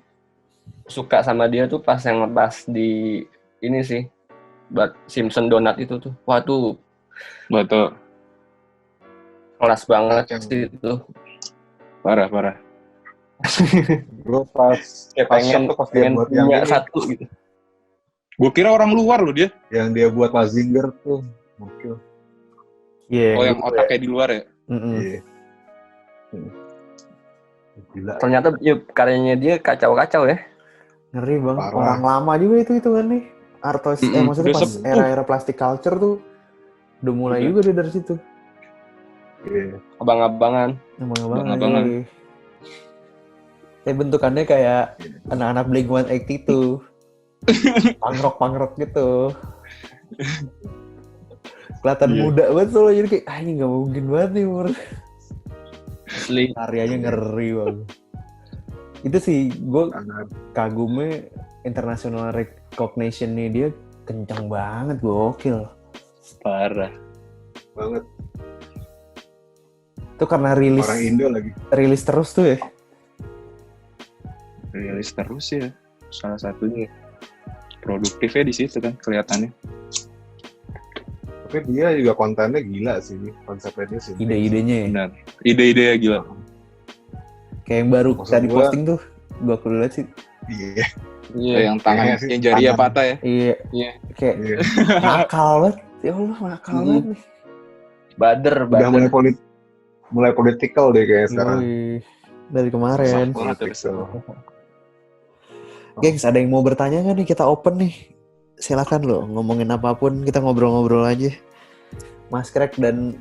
suka sama dia tuh pas yang ngebahas di ini sih, buat Simpson Donut itu tuh. Wah tuh Betul. kelas banget sih itu. Parah. Gue pas Kayak pas shock tuh pas dia pengen buat yang punya ini, satu gitu. Gue kira orang luar loh dia. yang dia buat Mazinger tuh. Gokil. Iya. Oh, yang otaknya di luar ya? Iya. Gila. Ternyata ya, karyanya dia kacau-kacau ya. Ngeri bang. Parah. Orang lama juga itu kan nih. Artos, maksudnya Udah pas sepuh. era-era plastic culture tuh udah mulai Udah. juga dia dari situ. Iya. Abang-abangan. Abang-abangan. Iya. Kayak bentukannya kayak anak-anak Blink-182. Punk rock gitu. Kelihatan Iya. muda banget soalnya, jadi kayak ini nggak mungkin banget nih umur. Asli. Karyanya ngeri bang. Itu sih gue Sangat. kagumnya international recognition-nya dia kencang banget, gokil. Parah. Banget. Itu karena rilis Orang Indo lagi. terus tuh ya. Rilis terus ya. Salah satunya. Produktifnya di situ kan kelihatannya. Tapi dia juga kontennya gila sih, konsepnya dia sih. Ide-idenya ya. Benar. Ide-ide ya gila. Kayak yang baru Maksud tadi gua- posting tuh, gue kudu liat sih. Iya. Iya. Yang tangan, Kayaknya sih yang jari ya tangan. patah ya. Iya. Iya. Kayak Iya. nakal banget. Ya Allah, nakal banget nih. Bader. Udah mulai politikal deh kayak sekarang. Yoi. Dari kemarin. Politikal. Gengs, ada yang mau bertanya nggak nih? Kita open nih. Silakan loh, ngomongin apapun, kita ngobrol-ngobrol aja. Mas Crack dan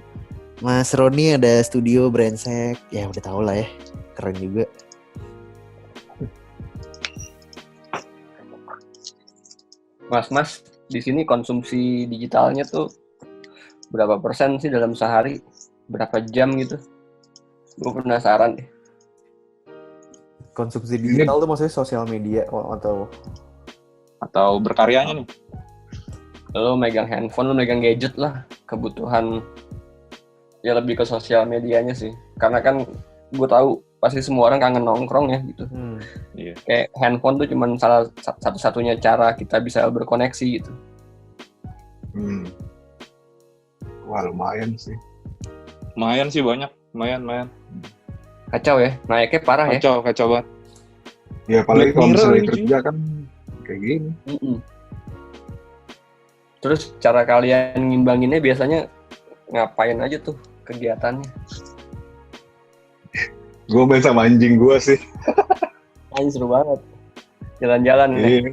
Mas Roni ada studio Brensek. Ya udah tau lah ya, keren juga. Mas, di sini konsumsi digitalnya tuh berapa persen sih dalam sehari? Berapa jam gitu? Gue penasaran deh. Konsumsi digital tuh maksudnya sosial media Atau berkaryanya nih. Lo megang handphone, lo megang gadget lah. Kebutuhan ya lebih ke sosial medianya sih. Karena kan gue tahu pasti semua orang kangen nongkrong ya gitu. Iya. Kayak handphone tuh cuman salah satu-satunya cara kita bisa berkoneksi gitu. Wah, lumayan sih. Lumayan sih banyak. Lumayan. Kacau ya, naiknya parah ya. Kacau banget. Ya apalagi Black kalau Mirror misalnya ini, kerja kan kayak gini. Terus cara kalian ngimbanginnya biasanya ngapain aja tuh kegiatannya? Gue main sama anjing gue sih. Anjing seru banget. Jalan-jalan nih.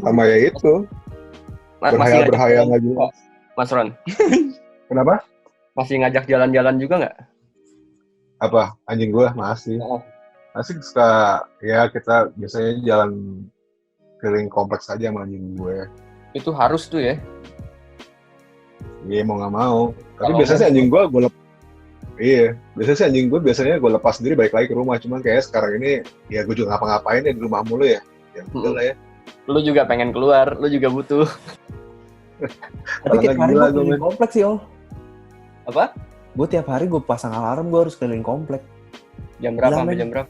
Sama ya itu. Berhayal nggak jelas. Mas Ron. Kenapa? Masih ngajak jalan-jalan juga nggak? Apa? Anjing gue masih. Masih suka, ya kita biasanya jalan keliling kompleks aja sama anjing gue. Itu harus tuh ya. Iya mau nggak mau. Tapi Kalau biasanya sih anjing gue biasanya sih anjing gue gue lepas sendiri balik lagi ke rumah. Cuman kayak sekarang ini ya gue juga ngapa-ngapain ya di rumah mulu ya. Ya udah lah ya. Lu juga pengen keluar, lu juga butuh. Tapi tiap hari gue keliling komplek sih, Apa? Gue tiap hari gue pasang alarm, gue harus keliling komplek. Jam berapa sampai jam berapa?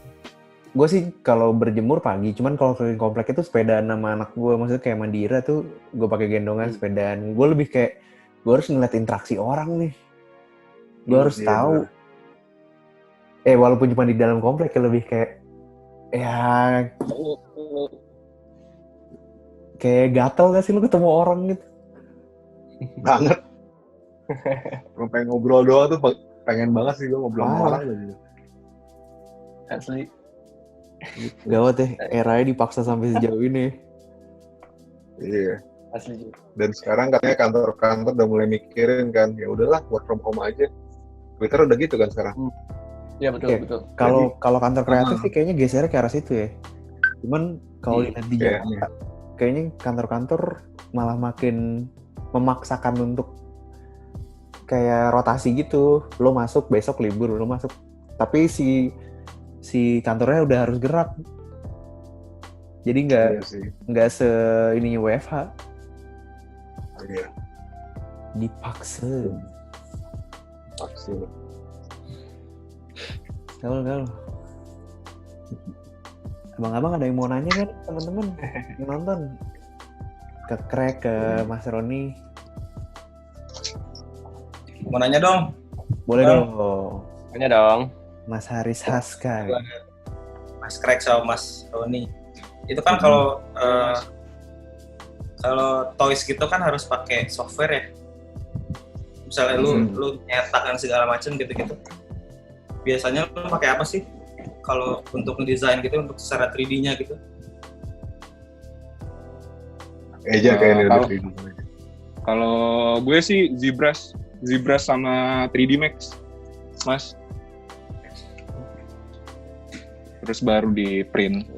Gue sih kalau berjemur pagi, cuman kalau keliling komplek itu sepedaan sama anak gue, maksudnya kayak Mandira tuh gue pakai gendongan sepedaan. Gue lebih kayak gue harus ngeliat interaksi orang nih. Gue harus tahu. Walaupun cuma di dalam komplek lebih kayak kayak gatel gak sih lu ketemu orang gitu? Banget. Gue pengen ngobrol doang tuh, pengen banget sih gue ngobrol sama orang gitu. Asli. Gawat ya, eranya dipaksa sampai sejauh ini. Iya. Asli. Dan sekarang katanya kantor-kantor udah mulai mikirin kan, ya udahlah work from home aja. Twitter udah gitu kan sekarang. Iya betul. Kalau kantor kreatif sih kayaknya gesernya ke arah situ ya. Cuman kalau lihat di Jakarta, kayaknya kantor-kantor malah makin memaksakan untuk kayak rotasi gitu. Lo masuk besok libur, lo masuk. Tapi si kantornya udah harus gerak. Jadi nggak ininya WFH. Iya. Dipaksa. Gaul. Abang-abang ada yang mau nanya kan teman-teman yang nonton? Ke Craig, ke Mas Roni. Mau nanya dong? Boleh dong. Nanya dong. Mas Haris Haska. Mas Craig sama Mas Roni. Itu kan kalau toys gitu kan harus pakai software ya. Misalnya lu nyetak dan segala macam gitu-gitu. Biasanya lu pakai apa sih? Kalau untuk ngedesain gitu, untuk secara 3D-nya gitu? Eja kayaknya udah 3D. Kalau gue sih ZBrush sama 3D Max, Mas. Terus baru di print.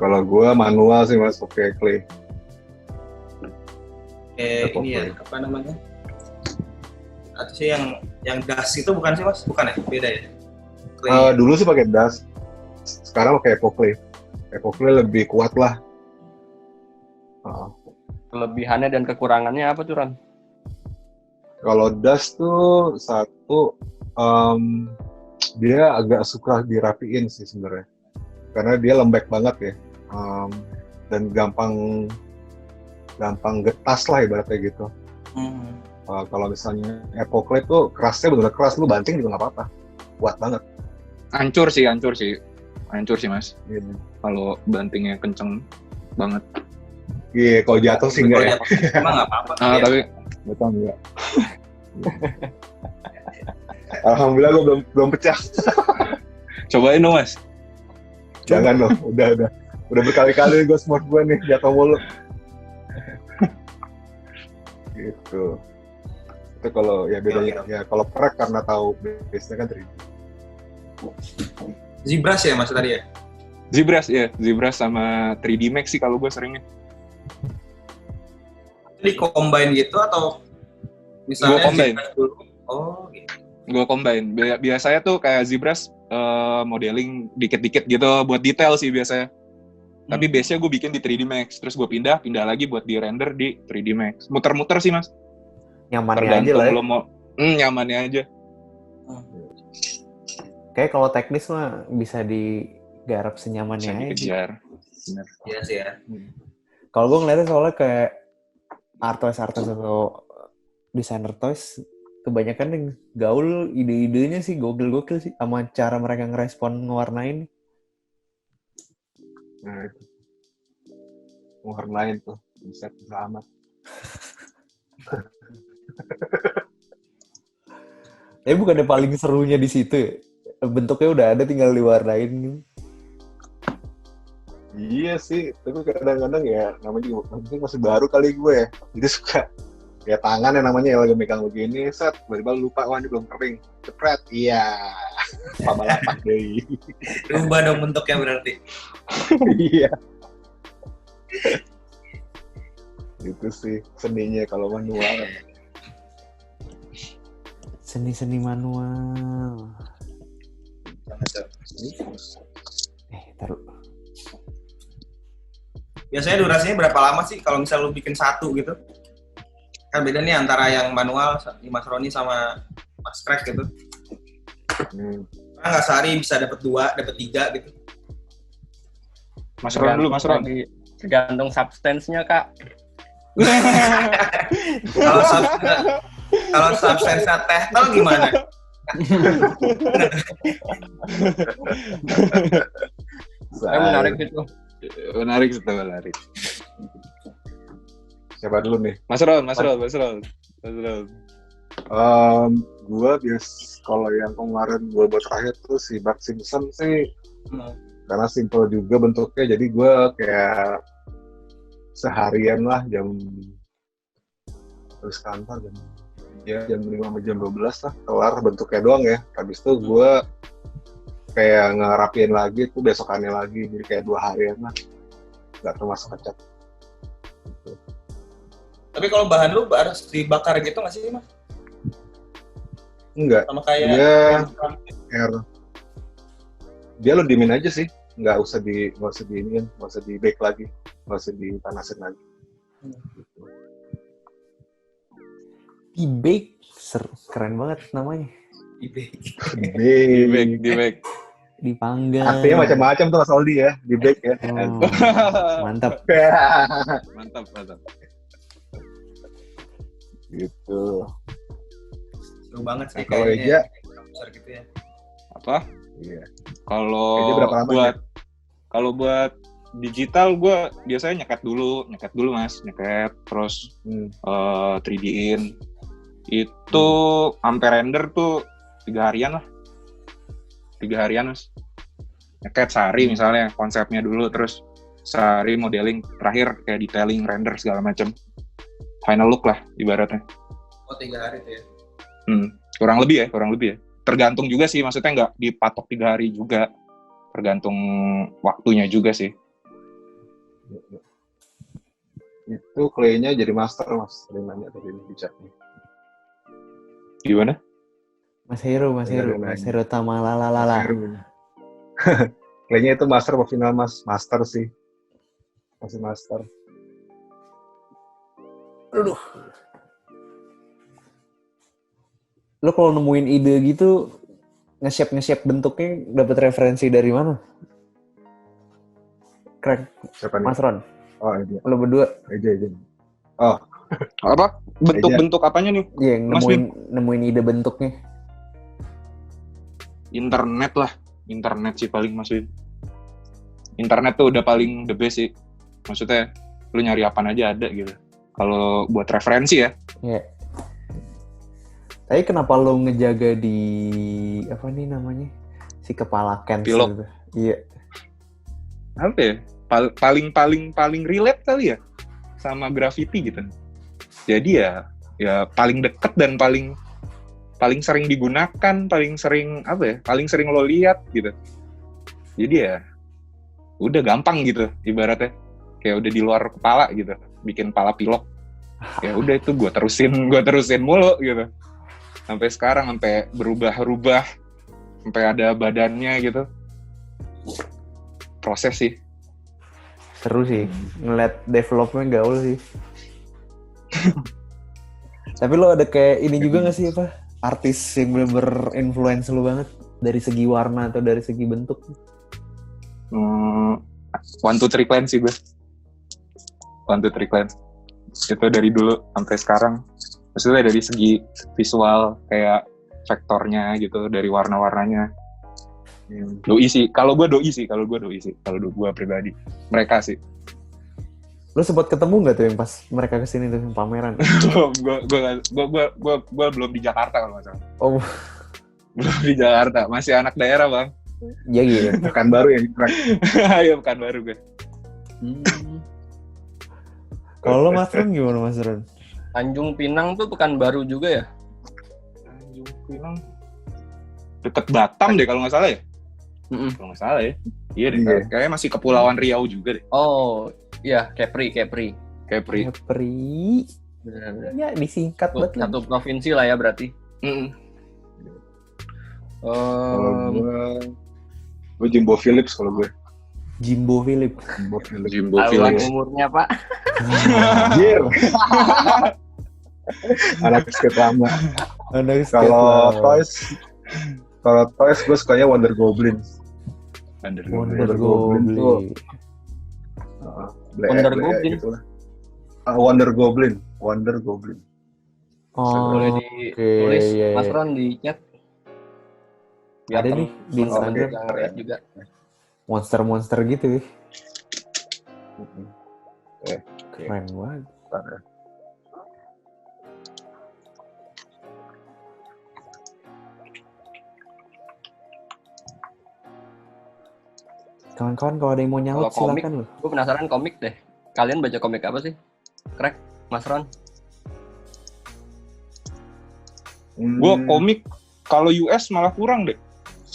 Kalau gue manual sih Mas, pakai Clay. Ini ya, apa namanya? Atau sih yang das itu bukan sih Mas? Bukan ya? Beda ya? Dulu sih pakai das. Sekarang pakai Epoclay. Epoclay lebih kuat lah. Kelebihannya dan kekurangannya apa tuh, Ran? Kalau das tuh satu, dia agak suka dirapiin sih sebenarnya. Karena dia lembek banget ya. Dan gampang getas lah ibaratnya gitu. Kalau misalnya Epoclay tuh kerasnya benar keras, lu banting juga nggak apa-apa, kuat banget. Hancur sih Mas. Yeah. Kalau bantingnya kenceng banget. Iya, kalau jatuh sih enggak ya. Emang nggak apa-apa. Tapi betul enggak. Alhamdulillah gue belum pecah. Cobain dong Mas. Jangan dong, udah berkali-kali gue smart gue nih jatuh mulu. Gitu. Itu kalau ya bedanya ya kalau Craig karena tahu base-nya kan 3D. ZBrush ya Mas tadi ya? ZBrush sama 3D Max sih kalau gue seringnya. Jadi combine gitu atau misalnya Gue combine. dulu? Oh gitu. Gue combine. Biasanya tuh kayak ZBrush modeling dikit-dikit gitu buat detail sih biasanya. Tapi base-nya gue bikin di 3D Max, terus gue pindah lagi buat di render di 3D Max. Muter-muter sih Mas. Nyamannya aja lah ya. Nyamannya aja. Kayak kalau teknis mah bisa digarap senyamannya aja. Dikejar. Bener. Iya sih ya. Kalau gue ngeliatnya soalnya kayak artis atau desainer toys, kebanyakan yang gaul ide-idenya sih gokil sih, sama cara mereka ngerespon ngewarnain. Nah itu warnain tuh bisa amat. Tapi bukannya paling serunya di situ ya? Bentuknya udah ada, tinggal diwarnain gitu. Iya sih, tapi kadang-kadang ya namanya juga mungkin masih baru kali gue ya. Jadi suka ya tangan yang namanya ya lagi megang begini, set, tiba-tiba lupa, wah ini belum kering. Cepret, iya. Pabalapak deh. Rubah dong bentuknya berarti. Iya. Itu sih seninya kalau manual. Seni-seni manual. Taruh. Biasanya durasinya berapa lama sih kalau misal lu bikin satu gitu? Kan beda nih antara yang manual di Mas Roni sama Mas Crack gitu. Karena nggak sehari bisa dapat 2, dapat 3 gitu. Mas Ron dulu, Mas Ron. Tergantung substance-nya, Kak. Kalau substance-nya tehtel gimana? Menarik gitu. Menarik. Siapa dulu nih? Mas Ron. Gue kalau yang kemarin gue buat terakhir tuh si Bart Simpson sih, karena simple juga bentuknya, jadi gue kayak seharian lah terus kantor jam 5 sampai jam 12 lah kelar bentuknya doang ya. Habis itu gue kayak ngerapiin lagi tuh besokannya lagi, jadi kayak 2 harian lah, nggak termasuk ngecat. Tapi kalau bahan lu harus dibakar gitu nggak sih, Mas? Enggak. Sama kayak dia lo diemin aja sih, nggak usah di bake lagi, nggak usah dipanasin lagi. Di-bake, keren banget namanya. Di-bake. Dipanggang. Artinya macam-macam tuh Mas Aldi ya, di bake ya. Mantap. Mantap. Gitu. seru banget sih Kalau kayaknya. Eja Besar gitu ya. Apa? Iya. Kalau berapa lama buat digital gue biasanya nyeket dulu Mas, terus 3D-in. Itu sampai render tuh 3 harian lah. 3 harian Mas. Nyeket sehari misalnya konsepnya dulu, terus sehari modeling, terakhir kayak detailing, render segala macam. Final look lah ibaratnya. Oh 3 hari tuh ya. Kurang lebih ya. Tergantung juga sih, maksudnya nggak dipatok 3 hari juga. Tergantung waktunya juga sih. Itu clay-nya jadi master Mas, ada yang nanya tadi di chat-nya. Gimana? Mas Heru Tamalalala. Clay-nya itu master apa final Mas? Master sih. Masih master. Aduh. Lo kalau nemuin ide gitu, nge-shape bentuknya dapat referensi dari mana? Crack. Siapa nih? Mas Ron. Oh, Eja. Lo berdua. Eja. Oh. Apa? Bentuk apanya nih? Iya, yang nemuin ide bentuknya. Internet sih paling Mas Win. Internet tuh udah paling the best sih. Maksudnya lu nyari apaan aja ada gitu. Kalau buat referensi ya. Iya. Tapi kenapa lo ngejaga di apa nih namanya? Si kepala Ken gitu. Iya. Apa ya? Paling relate kali ya sama graffiti gitu. Jadi ya paling deket dan paling sering digunakan, paling sering lo lihat gitu. Jadi ya udah gampang gitu ibaratnya. Kayak udah di luar kepala gitu, bikin pala pilok. Ya udah itu gue terusin mulu gitu. Sampai sekarang, sampai berubah-ubah, sampai ada badannya gitu. Proses sih. Seru sih, ngeliat development gaul sih. Tapi lo ada kayak ini juga nggak sih apa? Artis yang bener-bener influence lo banget dari segi warna atau dari segi bentuk? 1, 2, 3 Clan sih gue. 1, 2, 3 Clan. Itu dari dulu sampai sekarang. Maksudnya dari segi visual kayak vektornya gitu, dari warna-warnanya. Doi sih. Kalau gue doi sih. Kalau gue pribadi. Mereka sih. Lo sempat ketemu nggak tuh yang pas mereka kesini tuh pameran? Gue belum di Jakarta kalau nggak salah. Oh. Belum di Jakarta, masih anak daerah bang. Ya gitu. Pekanbaru ya, Crack. Iya Pekanbaru gue. Kalau lo Mas Ron gimana Mas Ron? Tanjung Pinang tuh Pekanbaru juga ya? Tanjung Pinang deket Batam deh kalau nggak salah ya. Kalau nggak salah ya. Iya deh. Iya. Kayaknya masih Kepulauan Riau juga deh. Oh, iya, Kepri. Kepri. Benar-benar. Ya disingkat banget. Satu provinsi lah ya berarti. Kalau gue Jimbo Phillips kalau gue. Jimbo Philip. Jimbo Tahuan Phillips. umurnya Pak. Anjir. Anak skate lama. Kalau Toys gue sukanya Wonder Goblin. Wonder Goblin tuh. Goblin. Wonder Goblin? Gitu lah. Wonder Goblin. Oh, Boleh ditulis iya. Mas Ron di chat. Biar Ada nih di teman-teman Instagram. yang ngeliat juga. Monster gitu ya. Oke. Keren banget. Kawan-kawan kalau ada yang mau nyaut Kalau komik, silakan loh. gue penasaran komik deh. Kalian baca komik apa sih? Crack, Mas Ron? Gue komik kalau US malah kurang deh.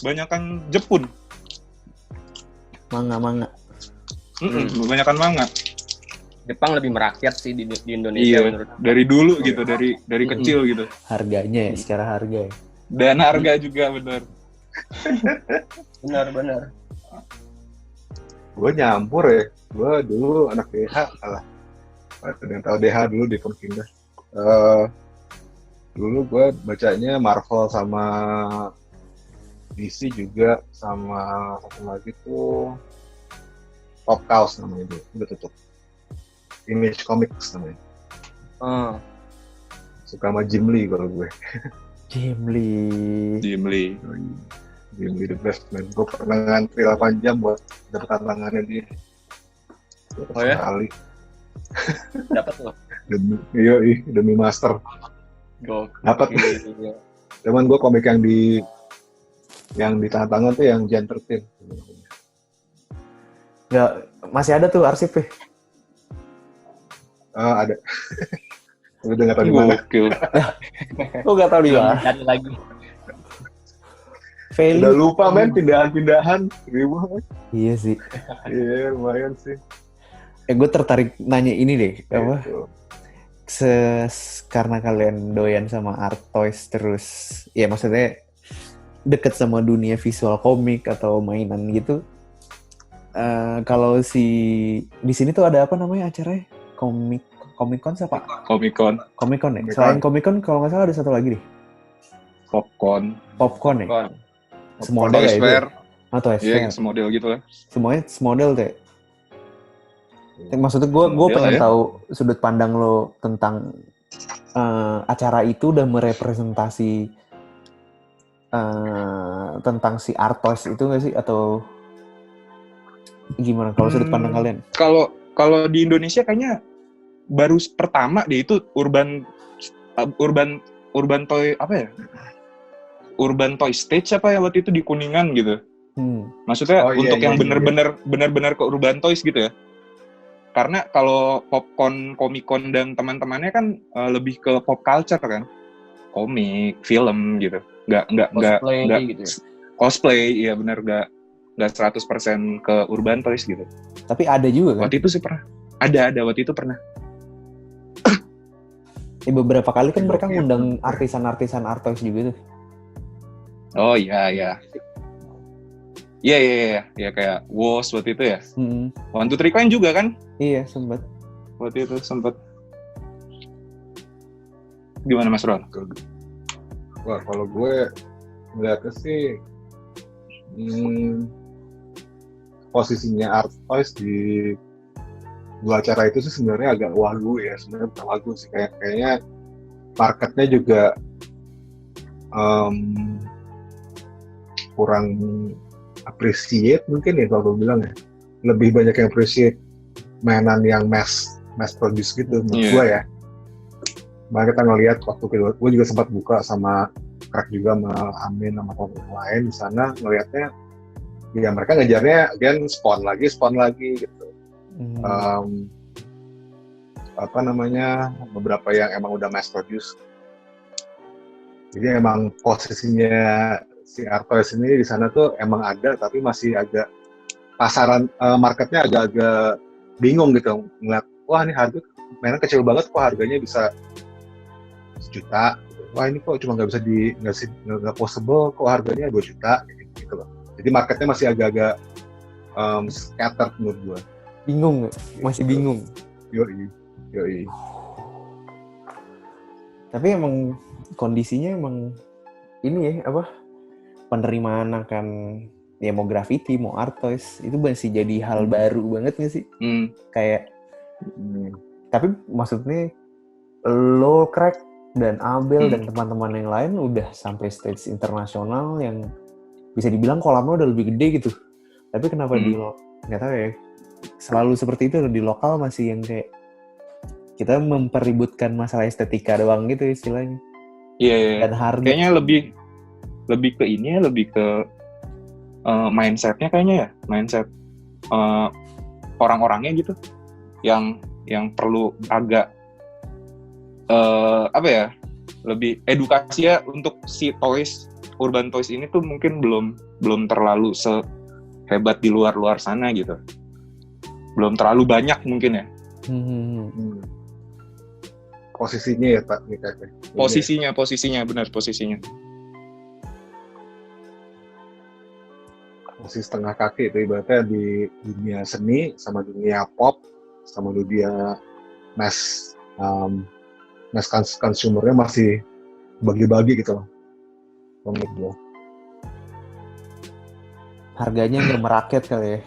Banyakan Jepun. Manga. Kebanyakan manga. Jepang lebih merakyat sih di Indonesia menurut. Dari dulu gitu, dari kecil gitu. Harganya ya, secara harga ya. Dan harga juga bener. Benar. Gue nyampur ya. Gue dulu anak DH salah. Ada yang tahu DH dulu di Ponkinda. Dulu gue bacanya Marvel sama DC juga, sama satu lagi tuh Top Cows namanya itu. Udah tutup. Image Comics namanya. Suka sama Jim Lee kalau gue. Jim Lee The best man. Gue pernah ngantri 8 jam buat dapet tantangannya dia. Oh ya? Sekali. Dapat loh. Demi master. Gokil. Dapat. Cuman gue komik yang di tangan-tangan tuh yang Gen 13. Nggak, masih ada tuh arsipnya. Ada. Udah nggak tahu di mana. Kok nggak tahu di mana? Cari lagi. Udah lupa men, pindahan. Gimana? Iya sih. Iya, lumayan sih. Gue tertarik nanya ini deh, apa? Gitu. Karena kalian doyan sama art toys terus, ya maksudnya deket sama dunia visual komik atau mainan gitu. Kalau di sini tuh ada apa namanya acaranya? Comic-Con apa? Comic-Con Comic-Con ya? Selain Comic-Con kalau nggak salah ada satu lagi deh. Popcorn ya? Semodel ya itu? Atau Iya, semodel gitu lah. Semuanya semodel tuh ya? Maksudnya gue pengen tahu sudut pandang lo tentang acara itu udah merepresentasi tentang si art toys itu nggak sih? Atau gimana kalau sudut pandang kalian? Kalau di Indonesia kayaknya baru pertama deh itu urban toy apa ya? Urban Toy Stage apa ya waktu itu di Kuningan gitu. Maksudnya untuk yang benar-benar ke Urban Toys gitu ya. Karena kalau Popcorn, Comic-Con dan teman-temannya kan lebih ke pop culture kan. Komik, film gitu. Nggak gitu ya? Cosplay, iya benar nggak 100% ke Urban Toys gitu. Tapi ada juga kan? Waktu itu sih pernah. Ada waktu itu pernah. Beberapa kali kan mereka ngundang artisan-artisan art toys juga tuh. Oh iya. Iya kayak WOS waktu itu ya. 1, 2, 3 Coin juga kan? Iya, sempat. Waktu itu sempat. Gimana Mas Ron? Wah, kalau gue ngeliatnya sih posisinya art toys di dua acara itu sih sebenarnya agak wagu ya. Sebenarnya bukan wagu sih, kayaknya marketnya juga kurang appreciate mungkin ya kalau gue bilang ya. Lebih banyak yang appreciate mainan yang mass produce gitu menurut gue ya. Makanya kita ngeliat waktu kedua, gue juga sempat buka sama Crack juga sama Amin sama teman lain di sana ngelihatnya ya mereka ngejarnya again spawn lagi gitu. Apa namanya, beberapa yang emang udah mass produce. Jadi emang posisinya si Artois ini di sana tuh emang ada, tapi masih agak pasaran marketnya agak-agak bingung gitu ngeliat, wah ini harga mainan kecil banget kok harganya bisa 1 juta. Wah ini kok cuma nggak possible kok harganya 2 juta gitu loh. Jadi marketnya masih agak-agak scattered menurut gua. Bingung, masih bingung. Yoi. Tapi emang kondisinya emang ini ya apa, penerimaan akan ya mau graffiti mau Artois itu masih jadi hal baru banget nggak sih? Kayak tapi maksudnya lo Crack dan Abel dan teman-teman yang lain udah sampai stage internasional yang bisa dibilang kolamnya udah lebih gede gitu. Tapi kenapa nggak tahu ya, selalu seperti itu di lokal masih yang kayak kita mempeributkan masalah estetika doang gitu istilahnya. Iya. Dan harga. Kayaknya lebih ke ini ya, lebih ke mindsetnya kayaknya ya, mindset orang-orangnya gitu, yang perlu agak apa ya, lebih edukasi ya untuk si urban toys ini tuh mungkin belum terlalu sehebat di luar sana gitu, belum terlalu banyak mungkin ya. Posisinya ya Pak. Posisinya benar posisinya. Posisi setengah kaki itu ibaratnya di dunia seni sama dunia pop sama dunia mass consumernya masih bagi-bagi gitu loh. Menurut gue. Harganya nggak meraket kali ya.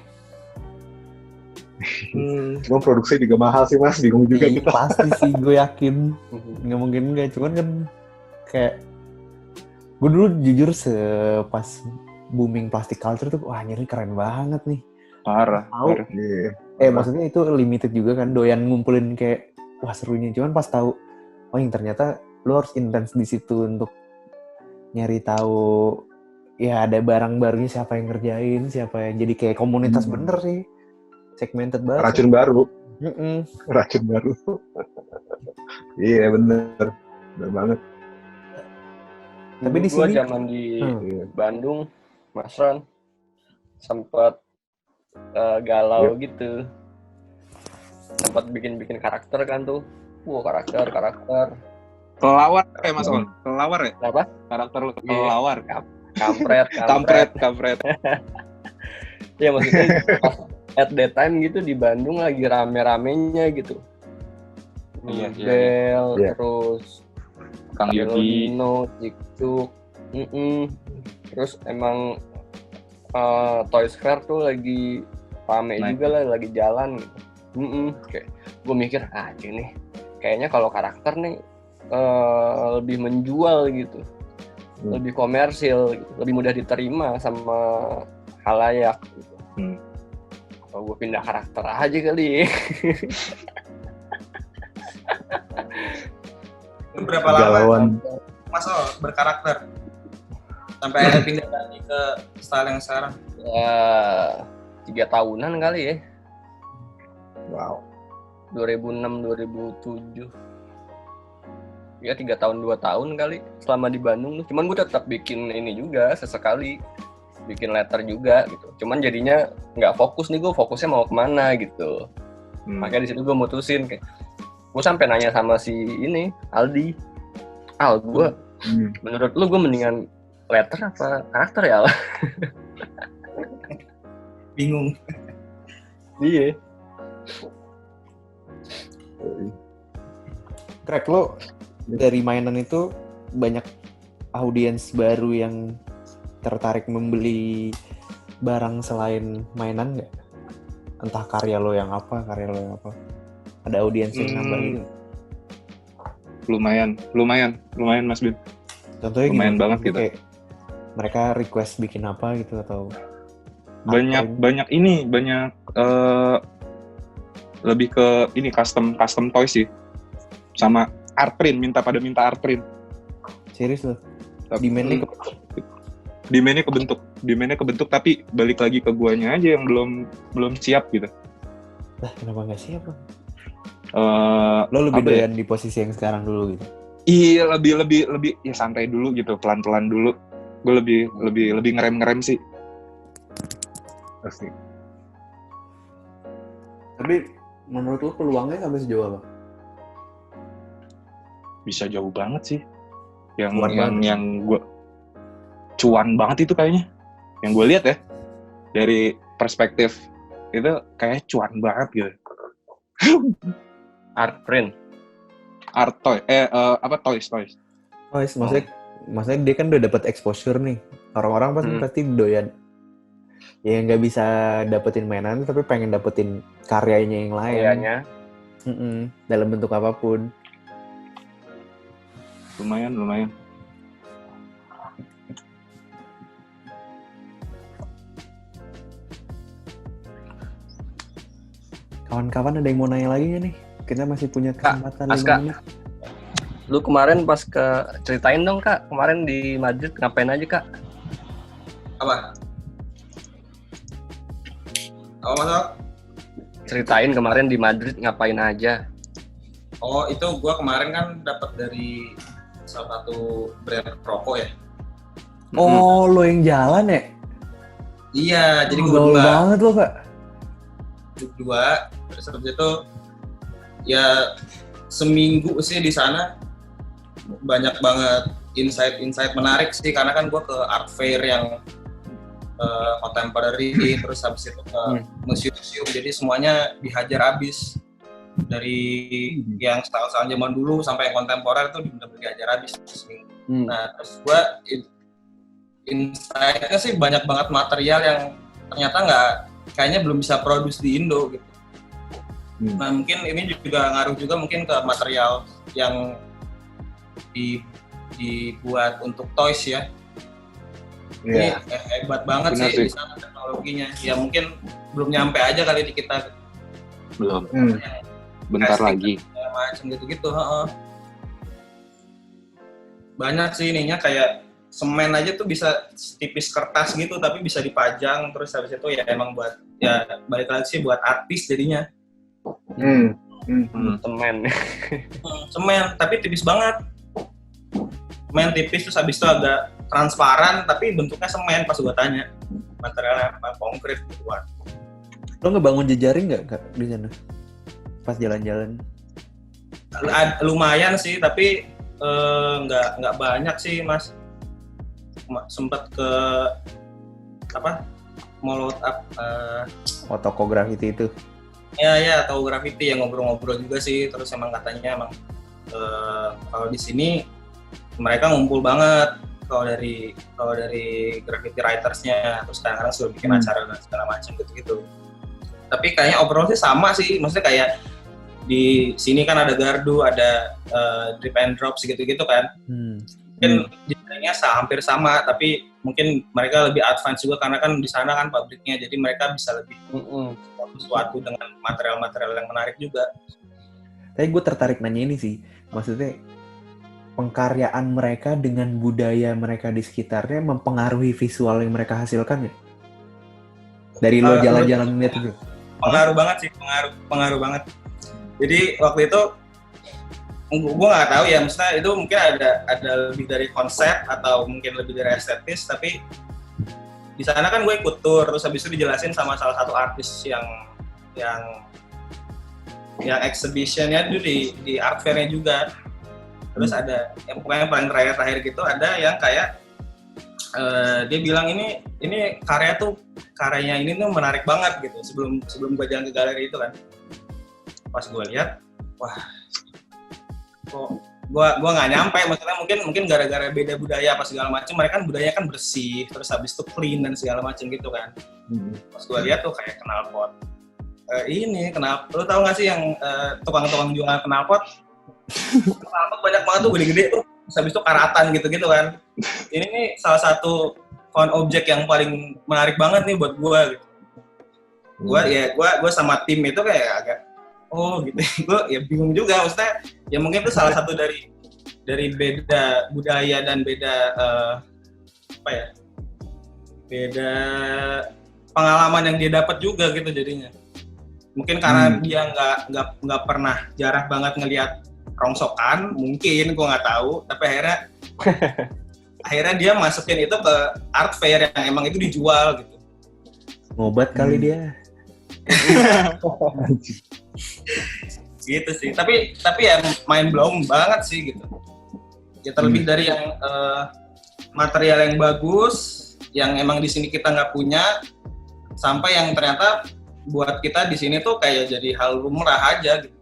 Cuma produksi juga mahal sih Mas, bingung juga kita. Pasti sih, gue yakin nggak mungkin nggak, cuman kan kayak gue dulu jujur pas booming plastic culture tuh wah ini keren banget nih, parah. Maksudnya itu limited juga kan, doyan ngumpulin kayak wah serunya, cuman pas tahu oh yang ternyata lo harus intens di situ untuk nyari tahu ya ada barang barunya, siapa yang ngerjain, siapa yang jadi kayak komunitas bener sih. Segmented banget. Racun baru. Iya bener banget. Tapi di sini zaman di Bandung, Mas Ron sempat galau gitu, sempat bikin karakter kan tuh, karakter. Kelelawar ya Mas Ron, kelelawar ya? Apa? Karakter lu kelelawar. Kampret. Ya maksudnya at that time gitu di Bandung lagi rame-ramenya gitu. Bel, terus Kang Yogi, Cikcuk, terus emang Toys Fair tuh lagi rame juga lah, lagi jalan gitu. Kayak gue mikir nih, kayaknya kalau karakter nih lebih menjual gitu, lebih komersil, gitu, lebih mudah diterima sama halayak gitu. Kalau gue pindah karakter aja kali. Berapa lama Mas berkarakter sampai ada pindah lagi ke style yang sekarang? Ya 3 tahunan kali ya. Wow. 2006 2007. Ya 3 tahun 2 tahun kali selama di Bandung. Cuman gue tetap bikin ini juga sesekali, bikin letter juga gitu. Cuman jadinya nggak fokus nih, gue fokusnya mau kemana gitu. Makanya di situ gue mutusin kayak, gue sampai nanya sama si ini Aldi, gue menurut lu gue mendingan letter apa karakter ya? Bingung. Iya. Crack, lo dari mainan itu banyak audiens baru yang tertarik membeli barang selain mainan nggak? Entah karya lo yang apa. Ada audiens yang nambah gitu? Lumayan Mas Bin. Contohnya lumayan gimana? Banget gitu. Kayak mereka request bikin apa gitu atau? Banyak lebih ke ini custom toys sih. Sama art print, minta art print. Serius lo? Demand-nya kebentuk tapi balik lagi ke guanya aja yang belum siap gitu. Lah kenapa nggak siap Bang? Lo lebih doyan di posisi yang sekarang dulu gitu? Iya, lebih ya santai dulu gitu, pelan-pelan dulu. Gue lebih ngerem sih. Pasti. Tapi menurut lo peluangnya sampai sejauh apa? Bisa jauh banget sih. Yang gue cuan banget itu kayaknya. Yang gue lihat ya dari perspektif itu kayak cuan banget gitu. Art print. Art toy, toys. Toys, maksudnya dia kan udah dapat exposure nih. Orang-orang pasti doyan. Ya nggak bisa dapetin mainan, tapi pengen dapetin karyanya yang lain. Karyanya. Dalam bentuk apapun. Lumayan. Kawan-kawan ada yang mau nanya lagi nggak nih? Kita masih punya kesempatan 5 menit. Lu kemarin pas ceritain dong Kak, kemarin di Madrid ngapain aja Kak? Apa Mas? Ceritain kemarin di Madrid ngapain aja. Oh, itu gua kemarin kan dapat dari salah satu brand rokok ya. Oh, lo yang jalan ya? Iya, jadi gue gaul banget lo Kak. Dua, terus habis itu ya seminggu sih di sana banyak banget insight menarik sih, karena kan gue ke art fair yang contemporary, terus habis itu ke museum, jadi semuanya dihajar habis dari yang style zaman dulu sampai yang kontemporer itu benar-benar dihajar habis seminggu. Nah terus gue insight-nya sih banyak banget material yang ternyata kayaknya belum bisa produce di Indo gitu. Nah mungkin ini juga ngaruh juga mungkin ke material yang dibuat untuk toys ya. Ini hebat banget sih di sana teknologinya. Ya mungkin belum nyampe aja kali di kita. Belum. Bentar lagi. Macam gitu-gitu. Banyak sih ininya, kayak semen aja tuh bisa tipis kertas gitu tapi bisa dipajang, terus habis itu ya emang buat ya balik lagi sih buat artis jadinya. Semen tapi tipis banget. Semen tipis terus habis itu agak transparan tapi bentuknya semen. Pas gua tanya materialnya apa, konkret gitu kan. Lo ngebangun jejaring nggak Kak di sana pas jalan-jalan? Lumayan sih tapi nggak banyak sih Mas. Sempet ke Mall toko graffiti itu. Ya toko graffiti yang ngobrol-ngobrol juga sih, terus emang katanya kalau di sini mereka ngumpul banget kalau dari graffiti writers-nya, terus kadang-kadang sudah bikin acara dan segala macam gitu. Tapi kayaknya overall sih sama sih, maksudnya kayak di sini kan ada gardu, ada drip and drop gitu-gitu kan. Mungkin desainnya hampir sama, tapi mungkin mereka lebih advance juga karena kan di sana kan pabriknya, jadi mereka bisa lebih sesuatu dengan material-material yang menarik juga. Tapi gue tertarik nanya ini sih, maksudnya pengkaryaan mereka dengan budaya mereka di sekitarnya mempengaruhi visual yang mereka hasilkan ya? Dari lo jalan-jalan lihat itu? Pengaruh banget sih, pengaruh banget. Jadi waktu itu gue nggak tahu ya, maksudnya itu mungkin ada lebih dari konsep atau mungkin lebih dari estetis, tapi di sana kan gue ikut tour, terus habis itu dijelasin sama salah satu artis yang exhibitionnya itu di art fair-nya juga. Terus ada yang pokoknya paling terakhir gitu, ada yang kayak dia bilang ini karyanya ini tuh menarik banget gitu sebelum gue jalan ke galeri itu kan. Pas gue lihat, wah kok gue nggak nyampe, maksudnya mungkin gara-gara beda budaya apa segala macam, mereka kan budayanya kan bersih, terus habis itu clean dan segala macam gitu kan. Pas gue lihat tuh kayak knalpot, lu tau nggak sih yang tukang-tukang jualan knalpot banyak banget tuh gede-gede tuh, terus habis itu karatan gitu-gitu kan. Ini nih salah satu found object yang paling menarik banget nih buat gue gitu. Gue sama tim itu kayak agak gitu. Gue ya bingung juga, maksudnya ya mungkin itu salah satu dari beda budaya dan beda beda pengalaman yang dia dapat juga gitu jadinya. Mungkin karena dia nggak pernah, jarang banget ngelihat rongsokan, mungkin gue nggak tahu, tapi akhirnya dia masukin itu ke art fair yang emang itu dijual gitu. Ngobat kali dia. Gitu sih. Tapi ya mind blown banget sih gitu. Ya terlebih dari yang material yang bagus, yang emang di sini kita nggak punya, sampai yang ternyata buat kita di sini tuh kayak jadi hal lumrah aja gitu.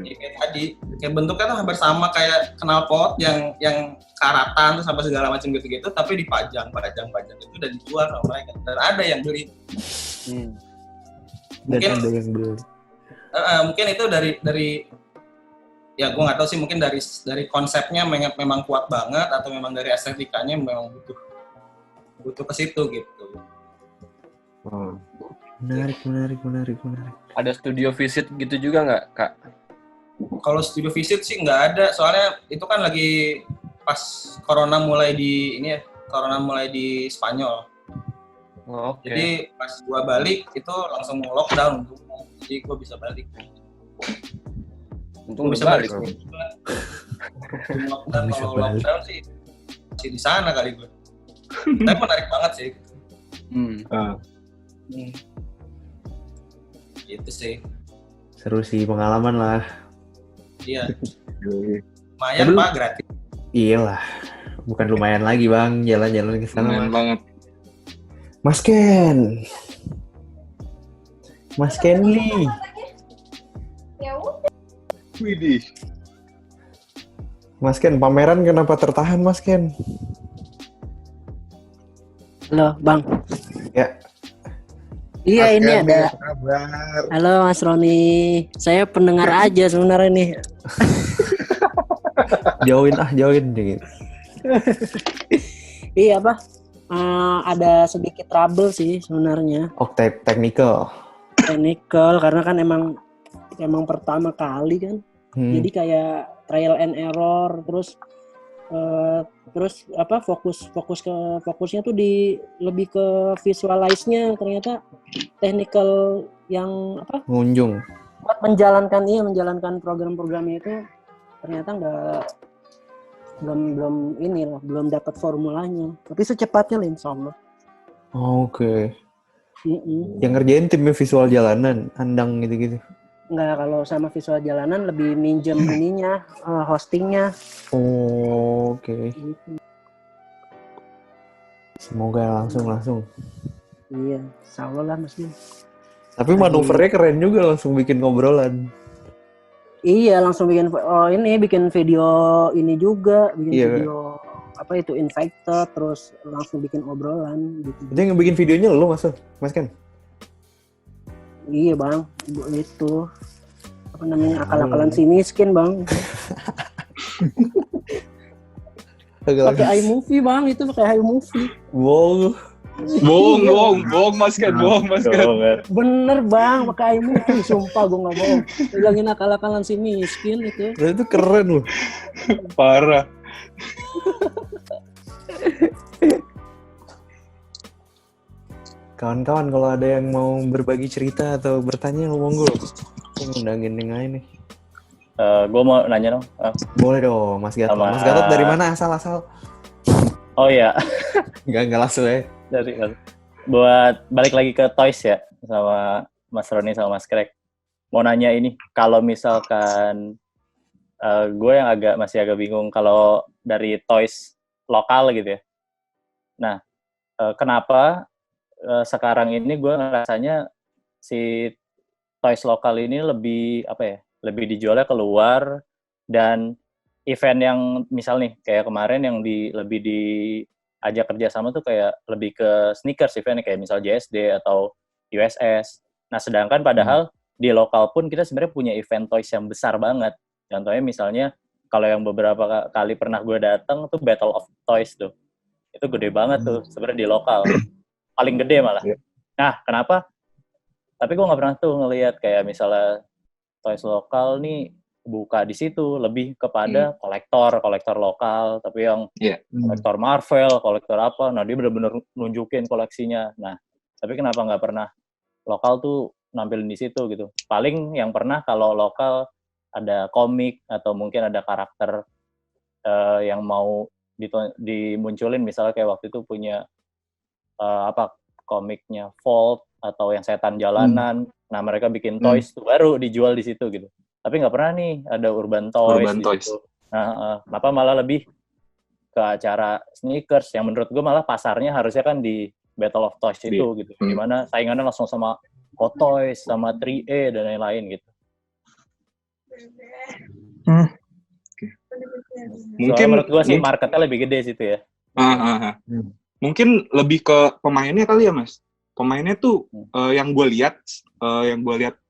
Ya, kayak tadi, kayak bentuknya tuh hampir sama kayak knalpot yang karatan terus sampai segala macam gitu-gitu, tapi dipajang itu udah dijual sama mereka dan ada yang beli. Mungkin ada yang beli. Mungkin itu dari ya gue nggak tahu sih, mungkin dari konsepnya memang kuat banget atau memang dari estetikanya memang butuh ke situ gitu. Menarik. Ada studio visit gitu juga nggak, Kak? Kalau studio visit sih nggak ada, soalnya itu kan lagi pas corona mulai di Spanyol. Oke. Jadi pas gua balik itu langsung lockdown, jadi gua bisa balik. Untung bisa balik. Kalau lockdown sih masih di sana kali gua. Tapi menarik banget sih. Gitu sih. Seru sih, pengalaman lah. Iya. Lumayan Pak, gratis. Iyalah. Bukan lumayan lagi Bang, jalan-jalan ke sana. Lumayan banget. Mas Kenly. Widih. Mas Ken, pameran kenapa tertahan Mas Ken? Halo, Bang. Ya. Iya, Mas ini Kenly, ada. apa kabar? Halo Mas Roni. Saya pendengar aja sebenarnya nih. Jauhin dikit. Iya, Pak. Ada sedikit trouble sih sebenarnya. Oh, technical Karena kan emang pertama kali kan. Jadi kayak trial and error, terus fokusnya tuh lebih ke visualize-nya, ternyata technical yang ngunjung buat menjalankan program-programnya itu ternyata belum dapat formulanya, tapi secepatnya lah insyaallah. Oke. Yang ngerjain timnya visual jalanan, andang gitu-gitu. Enggak, kalau sama visual jalanan lebih minjem hostingnya. Oke. Gitu. Semoga langsung. Iya, insyaallah lah Mas. Tapi manuvernya keren juga, langsung bikin ngobrolan. Iya, langsung bikin video ini juga, video Infected, terus langsung bikin obrolan gitu. Itu yang bikin videonya lo Mas Ken? Iya Bang, itu akal-akalan si miskin Bang. Pakai iMovie Bang, itu pakai iMovie. Wow. Bohong Mas Ken. Bener Bang, pakai iMovie, sumpah gue nggak bohong. Bilangin akal-akalan si miskin itu. Itu keren loh. Parah. Kawan-kawan, kalau ada yang mau berbagi cerita atau bertanya, monggo. Aku ngundangin yang lain nih. Gue mau nanya dong. Boleh dong, Mas Gatot. Sama... Mas Gatot dari mana asal-asal? Oh iya. Enggak langsung ya. Buat balik lagi ke Toys ya, sama Mas Roni sama Mas Craig. Mau nanya ini, kalau misalkan gue yang masih agak bingung kalau dari Toys lokal gitu ya. Nah, kenapa sekarang ini gue ngerasanya si Toys lokal ini lebih dijualnya keluar, dan event yang misal nih kayak kemarin yang lebih diajak kerjasama tuh kayak lebih ke sneakers event kayak misal JSD atau USS. Nah, sedangkan padahal di lokal pun kita sebenarnya punya event Toys yang besar banget. Contohnya misalnya kalau yang beberapa kali pernah gue datang tuh Battle of Toys tuh. Itu gede banget tuh sebenarnya di lokal. Paling gede malah. Nah, kenapa? Tapi gue nggak pernah tuh ngelihat kayak misalnya Toys lokal nih buka di situ, lebih kepada kolektor lokal, tapi yang kolektor Marvel, kolektor apa, nah dia benar-benar nunjukin koleksinya. Nah, tapi kenapa nggak pernah lokal tuh nampilin di situ gitu? Paling yang pernah kalau lokal ada komik atau mungkin ada karakter yang mau dimunculin, misalnya kayak waktu itu punya komiknya Volt atau yang setan jalanan. Nah, mereka bikin toys tuh baru dijual di situ gitu. Tapi nggak pernah nih ada Urban Toys di situ. Nah, kenapa malah lebih ke acara sneakers yang menurut gue malah pasarnya harusnya kan di Battle of Toys itu gitu. Dimana saingannya langsung sama Hot Toys, sama 3A dan lain-lain gitu. Mungkin menurut gue sih marketnya lebih gede situ ya. Mungkin lebih ke pemainnya kali ya, Mas. Pemainnya tuh yang gue lihat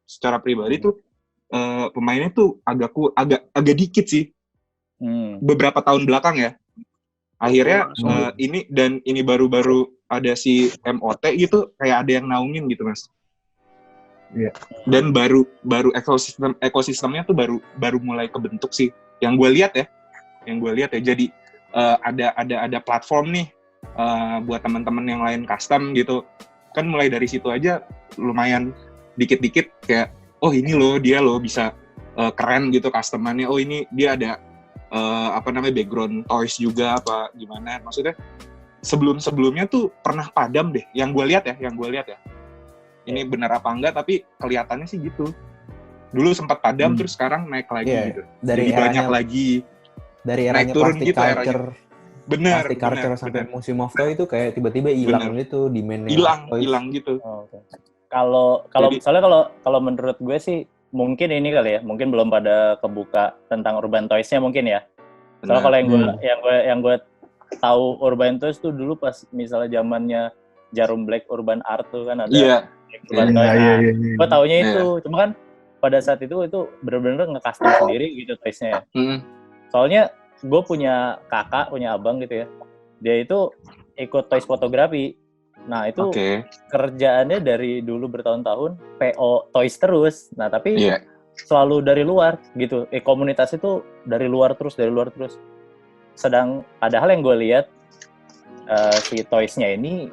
secara pribadi tuh pemainnya tuh agak dikit sih. Beberapa tahun belakang ya. Akhirnya ini baru ada si MOT gitu, kayak ada yang naungin gitu, Mas. Iya. Dan baru ekosistemnya tuh baru mulai kebentuk sih. Yang gue lihat ya. Jadi ada platform nih buat teman-teman yang lain custom gitu. Kan mulai dari situ aja lumayan dikit-dikit kayak, oh ini loh dia loh bisa keren gitu customannya. Oh ini dia ada background toys juga apa gimana. Maksudnya sebelumnya tuh pernah padam deh. Yang gue lihat ya. Ini benar apa enggak, tapi kelihatannya sih gitu. Dulu sempat padam, terus sekarang naik lagi gitu. Jadi banyak lagi. Dari eranya plastic gitu, culture. Benar. Plastic culture sampai musim of toy itu kayak tiba-tiba hilang gitu, demand-nya. Hilang gitu. Kalau misalnya kalau menurut gue sih mungkin ini kali ya, mungkin belum pada kebuka tentang Urban Toys-nya mungkin ya. Soalnya kalau yang gue tahu Urban Toys tuh dulu pas misalnya zamannya Jarum Black Urban Art tuh kan ada Urban Toys. Gue taunya itu, cuma kan pada saat itu benar-benar nge-custom sendiri gitu toys-nya ya. Soalnya gue punya kakak, punya abang gitu ya. Dia itu ikut toys fotografi. Nah itu kerjaannya dari dulu bertahun-tahun PO toys terus. Nah tapi selalu dari luar gitu. Komunitas itu dari luar terus. Padahal yang gue lihat si toys-nya ini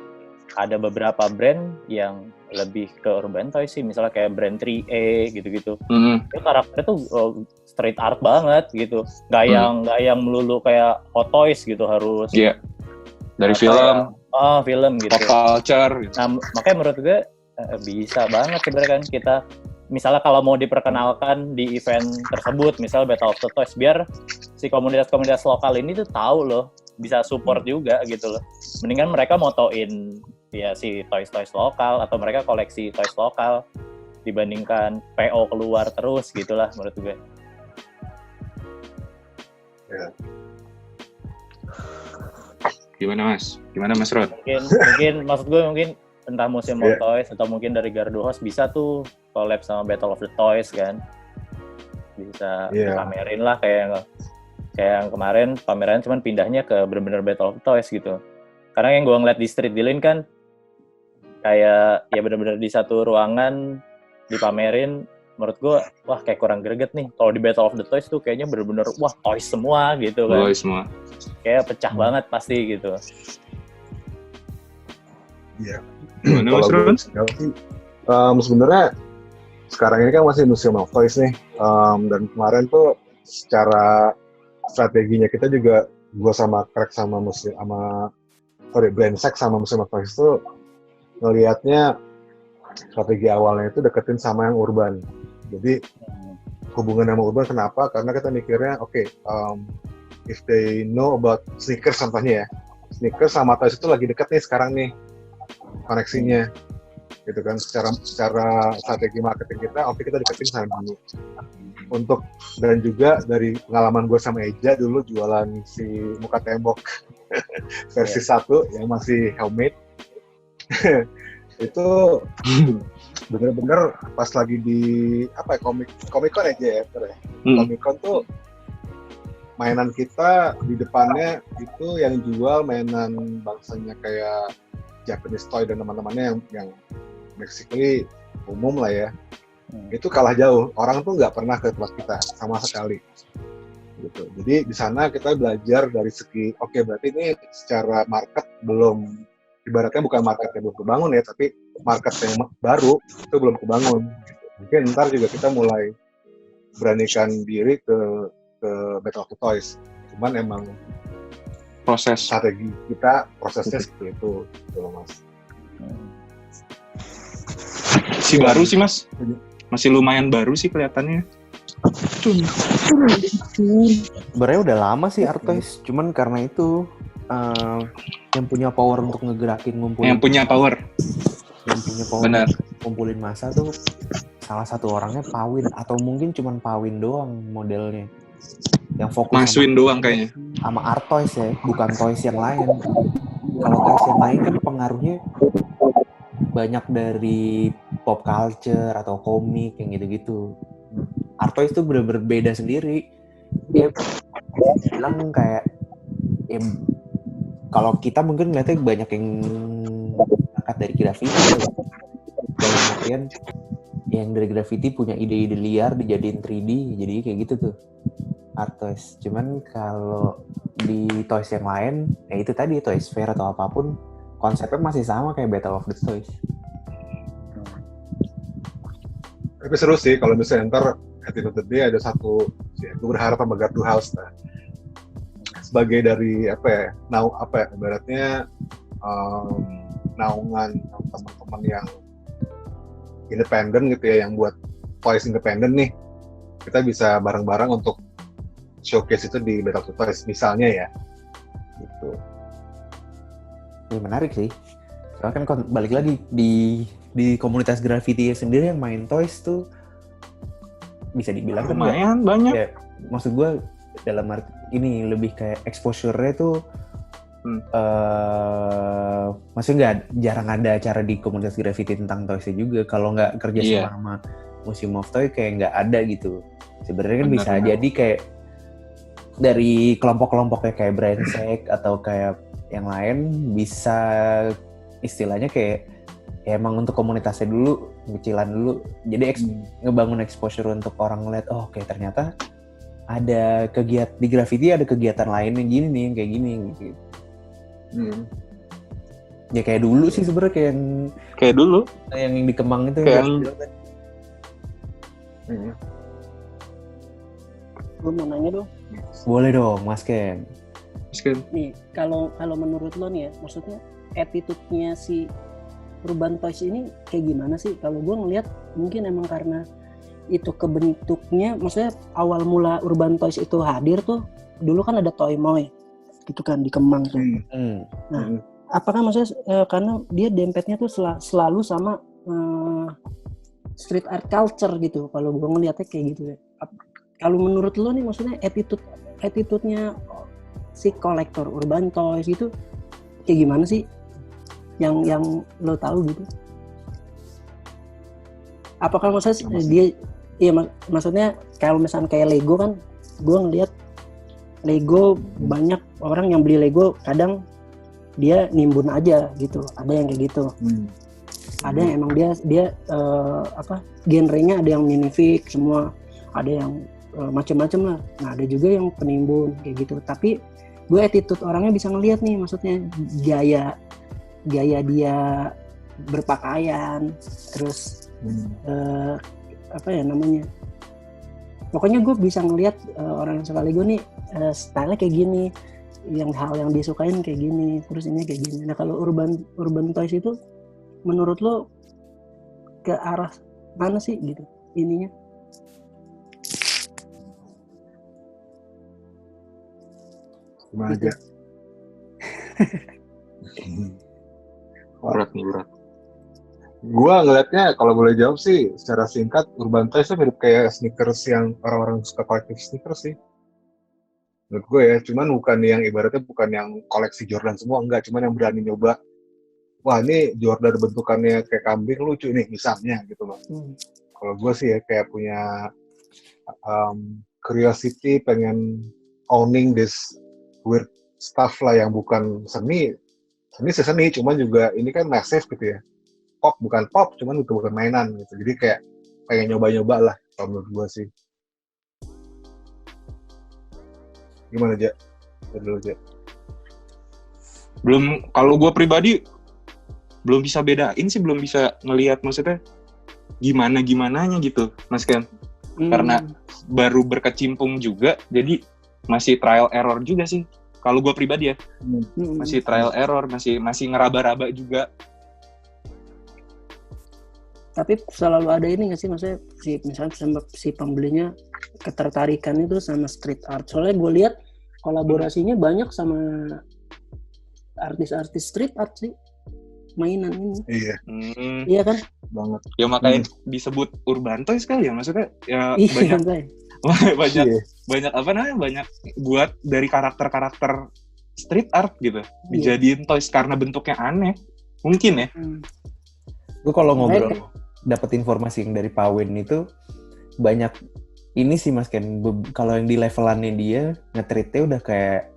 ada beberapa brand yang lebih ke Urban Toys sih, misalnya kayak brand 3A gitu-gitu. Itu karakternya tuh street art banget gitu. Nggak yang melulu kayak Hot Toys gitu harus. Dari film. Film gitu. Pop culture. Gitu. Nah, makanya menurut gue bisa banget sebenarnya kan kita misalnya kalau mau diperkenalkan di event tersebut, misalnya Battle of the Toys, biar si komunitas-komunitas lokal ini tuh tahu loh, bisa support juga gitu loh. Mendingan mereka motoin ya si toys lokal atau mereka koleksi toys lokal dibandingkan PO keluar terus gitulah menurut gue. Gimana Mas Rod? Mungkin maksud gue entah musim of toys atau mungkin dari Gardu Host bisa tuh collab sama Battle of the Toys kan, bisa pamerin lah kayak yang kemarin pameran cuman pindahnya ke benar-benar Battle of the Toys gitu. Karena yang gue ngeliat di Street Dealing kan kayak ya benar-benar di satu ruangan dipamerin, menurut gue wah kayak kurang greget nih. Kalau di Battle of the Toys tuh kayaknya benar-benar wah toys semua gitu kan. Toys semua. Kayak pecah banget pasti gitu. Iya. Sebenarnya sekarang ini kan masih musim of toys nih, dan kemarin tuh secara strateginya kita juga gue sama Craig sama Brand Sex sama musim of toys itu ngelihatnya strategi awalnya itu deketin sama yang urban. Jadi hubungan sama urban kenapa? Karena kita mikirnya if they know about sneakers contohnya ya, sneakers sama toys itu lagi deket nih sekarang nih koneksinya gitu kan. Secara strategi marketing kita kita deketin sana dulu untuk, dan juga dari pengalaman gue sama Eja dulu jualan si muka tembok versi 1 yang masih homemade itu bener-bener pas lagi di Comic-Con aja ya, Comic-Con tuh mainan kita di depannya itu yang jual mainan bangsanya kayak Japanese toy dan teman-temannya yang basically umum lah ya. itu kalah jauh. Orang tuh nggak pernah ke tempat kita sama sekali. Gitu. Jadi di sana kita belajar dari segi, oke, berarti ini secara market belum, ibaratnya bukan market yang belum kebangun ya, tapi market yang baru itu belum kebangun. Gitu. Mungkin ntar juga kita mulai beranikan diri ke Battle of the Toys. Cuman emang proses strategi kita prosesnya seperti itu, gitu loh Mas. Si baru sih Mas, masih lumayan baru sih kelihatannya. Sebenarnya udah lama sih Artois, cuman karena itu yang punya power untuk ngegerakin ngumpulin. Yang punya power. Benar. Ngumpulin massa tuh salah satu orangnya Pawin, atau mungkin cuman Pawin doang modelnya. Yang fokus Maswin doang kayaknya. Sama Artois ya, bukan Toys yang lain. Kalau Toys yang lain kan pengaruhnya banyak dari pop culture atau komik yang gitu-gitu. Artois itu bener-bener beda sendiri. Dia bilang kayak kalau kita mungkin ngeliatnya banyak yang angkat dari graffiti ya. Dalam artian yang dari graffiti punya ide-ide liar dijadiin 3D, jadi kayak gitu tuh Artois. Cuman kalau di Toys yang lain, ya itu tadi Toys Fair atau apapun, konsepnya masih sama kayak Battle of the Toys. Tapi seru sih kalau misalnya ntar at the end of the day ada satu, ya, gue berharap sama Gardu House sebagai dari ibaratnya naungan teman-teman yang independen gitu ya, yang buat Toys independen nih, kita bisa bareng-bareng untuk showcase itu di Battle of the Toys misalnya ya, gitu. Ini menarik sih. Soalnya kan balik lagi di komunitas graffiti sendiri yang main Toys tuh bisa dibilang kan lumayan banyak. Ya, maksud gue dalam arti ini lebih kayak exposure-nya tuh maksudnya jarang ada acara di komunitas graffiti tentang Toys-nya juga. Kalau nggak kerja sama Museum of Toy kayak nggak ada gitu. Sebenarnya kan bisa jadi kayak dari kelompok-kelompoknya kayak Brainsec atau kayak yang lain bisa istilahnya kayak ya emang untuk komunitasnya dulu, kecilan dulu. Jadi ngebangun exposure untuk orang ngeliat, oh kayak ternyata ada kegiatan di graffiti, ada kegiatan lain yang gini nih, yang kayak gini gitu. Ya kayak dulu sih sebenarnya kayak dulu yang di Kemang itu kayak Gue mau nanya dong. Boleh dong, Mas Ken. Nih, kalau menurut lo nih ya, maksudnya attitude-nya si Urban Toys ini kayak gimana sih? Kalau gue ngelihat mungkin emang karena itu kebentuknya, maksudnya awal mula Urban Toys itu hadir tuh, dulu kan ada Toy Moy, gitu kan di Kemang tuh. Nah, apakah maksudnya karena dia dempetnya tuh selalu sama street art culture gitu? Kalau gue ngelihatnya kayak gitu ya. Kalau menurut lo nih, maksudnya attitude-nya si kolektor Urban Toys itu kayak gimana sih? Yang lo tahu gitu? Apakah maksudnya dia, maksudnya kalau misalnya kayak Lego kan, gue ngelihat Lego banyak orang yang beli Lego kadang dia nimbun aja gitu, ada yang kayak gitu, ada yang emang dia genrenya ada yang minifig semua, ada yang macam-macam lah. Nah ada juga yang penimbun kayak gitu. Tapi gue attitude orangnya bisa ngelihat nih, maksudnya gaya dia berpakaian, terus pokoknya gue bisa ngelihat orang yang suka Lego nih style kayak gini, yang hal yang disukain kayak gini, terus ini kayak gini. Nah kalau Urban Toys itu menurut lo ke arah mana sih gitu ininya? Gimana aja? Berat. Gua ngelihatnya kalau boleh jawab sih secara singkat, Urban Toys itu mirip kayak sneakers yang orang-orang suka kolektif sneakers sih. Menurut gue ya, cuman bukan yang ibaratnya bukan yang koleksi Jordan semua, enggak, cuman yang berani nyoba. Wah ini Jordan bentukannya kayak kambing lucu nih misalnya gitu loh. Kalau gue sih ya kayak punya curiosity, pengen owning this weird stuff lah yang bukan seni cuman juga ini kan massive gitu ya, pop bukan pop cuman itu bukan mainan gitu, jadi kayak pengen nyoba-nyoba lah kalau menurut gue sih. Gimana Ja? Dulu Ja. Belum, kalau gue pribadi belum bisa bedain sih, belum bisa ngelihat maksudnya gimananya gitu, Mas Ken. Karena baru berkecimpung juga, jadi masih trial error juga sih. Kalau gue pribadi ya, masih trial error, masih ngeraba-raba juga. Tapi selalu ada ini nggak sih, maksudnya misalnya si pembelinya ketertarikan itu sama street art. Soalnya gue lihat kolaborasinya banyak sama artis-artis street art sih, mainan ini. Iya. Iya kan? Banget. Ya makanya disebut urban toys kali ya, maksudnya ya Iya, banyak apa namanya, banyak buat dari karakter-karakter street art gitu, dijadiin toys karena bentuknya aneh, mungkin ya. Gue kalau ngobrol dapat informasi yang dari Pak Wen itu banyak ini sih Mas Ken, kalau yang di levelannya dia nge-treatnya udah kayak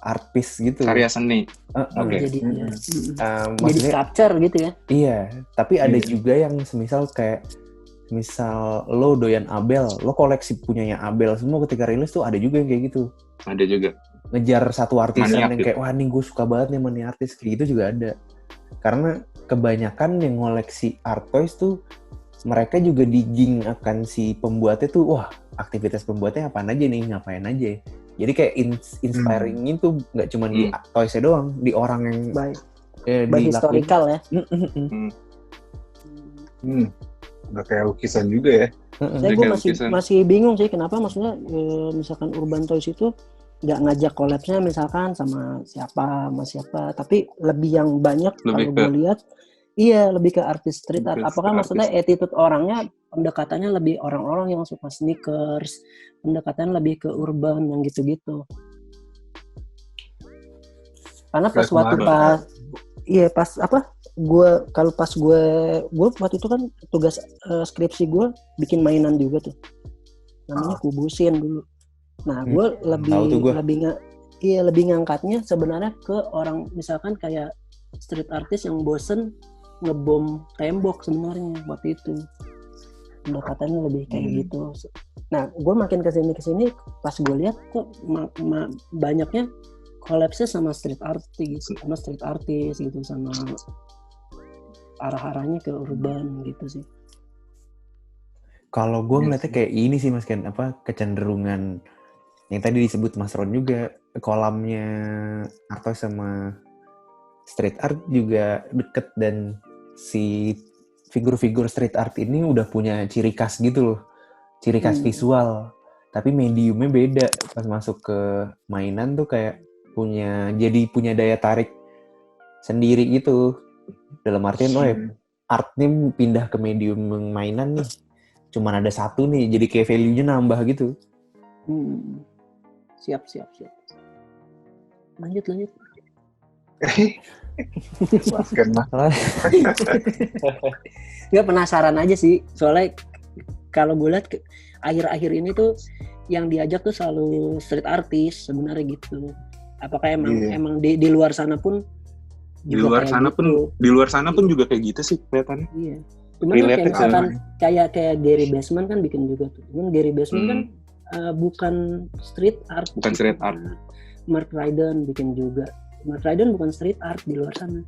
art piece gitu. Karya seni. Oke. Jadi sculpture gitu ya. Iya, tapi ada juga yang misal lo doyan Abel, lo koleksi punyanya Abel semua, ketika rilis tuh ada juga yang kayak gitu. Ada juga. Ngejar satu artisan yang gitu. kayak, wah nih gue suka banget nih sama nih artis, kayak gitu juga ada. Karena kebanyakan yang ngoleksi art toys tuh mereka juga digging akan si pembuatnya tuh, wah aktivitas pembuatnya apaan aja nih, ngapain aja. Jadi kayak inspiring itu nggak cuma di toysnya doang, di orang yang baik historical ya. Udah kayak lukisan juga ya. Gue masih bingung sih kenapa maksudnya misalkan Urban Toys itu nggak ngajak collab-nya misalkan sama siapa, tapi lebih yang banyak kalau gue lihat lebih ke artis street art. Apakah maksudnya attitude orangnya, pendekatannya lebih orang-orang yang suka sneakers, pendekatannya lebih ke urban yang gitu-gitu. Karena pas gue waktu itu kan tugas skripsi gue bikin mainan juga tuh, namanya Kubusin dulu. Nah gue lebih ngangkatnya sebenarnya ke orang misalkan kayak street artist yang bosen ngebom tembok sebenarnya waktu itu, pendekatannya lebih kayak gitu. Nah gue makin kesini pas gue lihat kok banyaknya collapse sama street artist gitu, sama arah-arahnya ke urban gitu sih. Kalau gue ngeliatnya kayak ini sih Mas Ken, kecenderungan yang tadi disebut Mas Ron juga, kolamnya Arto sama street art juga deket, dan si figur-figur street art ini udah punya ciri khas gitu loh, ciri khas visual, tapi mediumnya beda. Pas masuk ke mainan tuh kayak punya daya tarik sendiri gitu. Dalam artian, art nih pindah ke medium mainan nih, cuman ada satu nih, jadi kayak value-nya nambah gitu. Siap. Lanjut. Nggak, penasaran aja sih, soalnya kalau gue lihat akhir-akhir ini tuh yang diajak tuh selalu street artist sebenarnya gitu. Apakah emang di luar sana pun di luar sana pun juga kayak gitu sih kelihatannya. Iya. Cuman kayak misalkan kayak Gary Basman kan bikin juga tuh. Cuman Gary Basman kan bukan street art. Bukan street art. Mark Ryden bikin juga. Mark Ryden bukan street art di luar sana.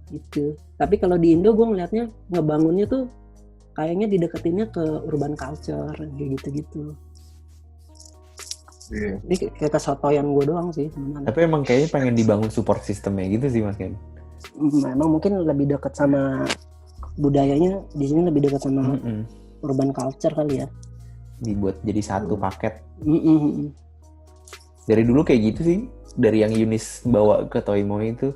Gitu. Tapi kalau di Indo gue ngelihatnya ngebangunnya tuh kayaknya dideketinnya ke urban culture kayak gitu-gitu. Yeah. Ini kayak kesotoyan gue doang sih sebenarnya. Tapi emang kayaknya pengen dibangun support sistemnya gitu sih Mas Ken. Memang mungkin lebih dekat sama budayanya, di sini lebih dekat sama urban culture kali ya. Dibuat jadi satu paket. Dari dulu kayak gitu sih, dari yang Yunis bawa ke Toymoe itu.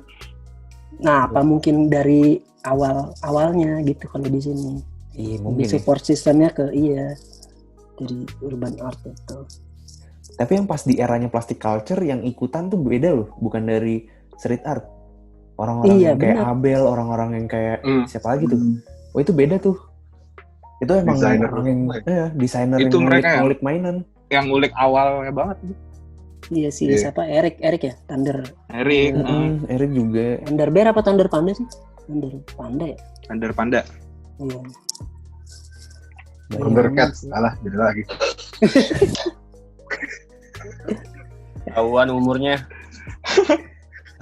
Nah, apa mungkin dari awalnya gitu kalau di sini. Iya, mungkin. Support sistemnya dari urban art itu. Tapi yang pas di eranya plastic culture yang ikutan tuh beda loh, bukan dari street art. Orang-orang yang kayak Abel, orang-orang yang kayak siapa lagi tuh. Oh itu beda tuh. Itu emang desainer itu yang ngulik mainan. Yang ngulik awalnya banget. Iya sih, siapa? Eric ya? Eric juga. Thunder Bear apa Thunder Panda sih? Thunder Panda ya? Thunder Panda. Iya. Thundercats, alah beda lagi. Tahuan umurnya.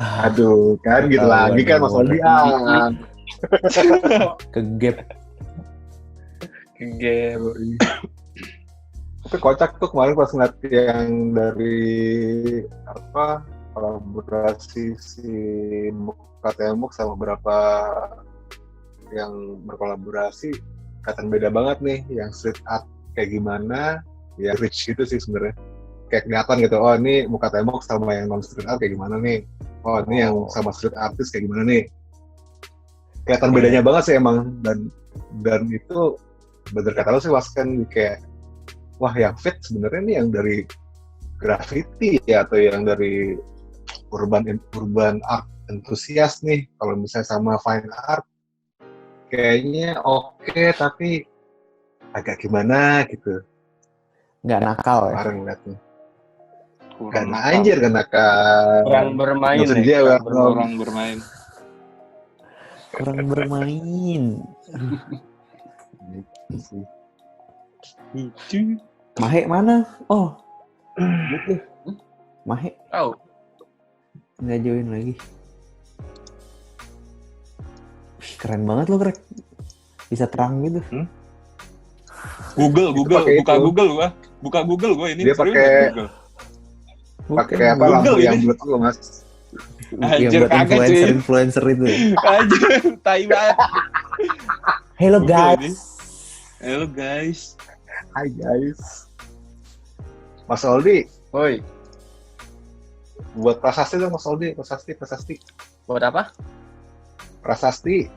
Aduh, kan gitu lagi kan Mas Aldi. Kegap. Tapi kocak tuh kemarin pas ngeliat yang dari apa kolaborasi si Muka Tembok sama beberapa yang berkolaborasi, kelihatan beda banget nih. Yang street art kayak gimana, ya rich gitu sih sebenarnya. Kayak kelihatan gitu, oh ini Muka Tembok sama yang non street art kayak gimana nih. Oh ini yang sama street artist kayak gimana nih. Kelihatan bedanya banget sih emang, dan itu bener kata lo sih Waskan, kayak wah yang fit sebenarnya nih yang dari graffiti ya, atau yang dari urban art enthusiast nih. Kalau misalnya sama fine art kayaknya oke, tapi agak gimana gitu, nggak nakal ya. Kemarin ngeliatnya kan anjir, kan nakal, Kurang bermain Kurang bermain. Itu Mahe mana? Oh, gitu. Mahe Tahu. nggak join lagi. Wih, keren banget lo, Krek. Bisa terang gitu. Google, buka Google gua ini. Dia pakai apa lampu yang bulat lo, Mas? Anjir, Yang buat influencer itu. Anjir, tai banget. Hello Google guys. Hello guys. Hai guys. Mas Aldi, Woi, buat prasasti dong Mas Aldi, prasasti. buat apa? Prasasti.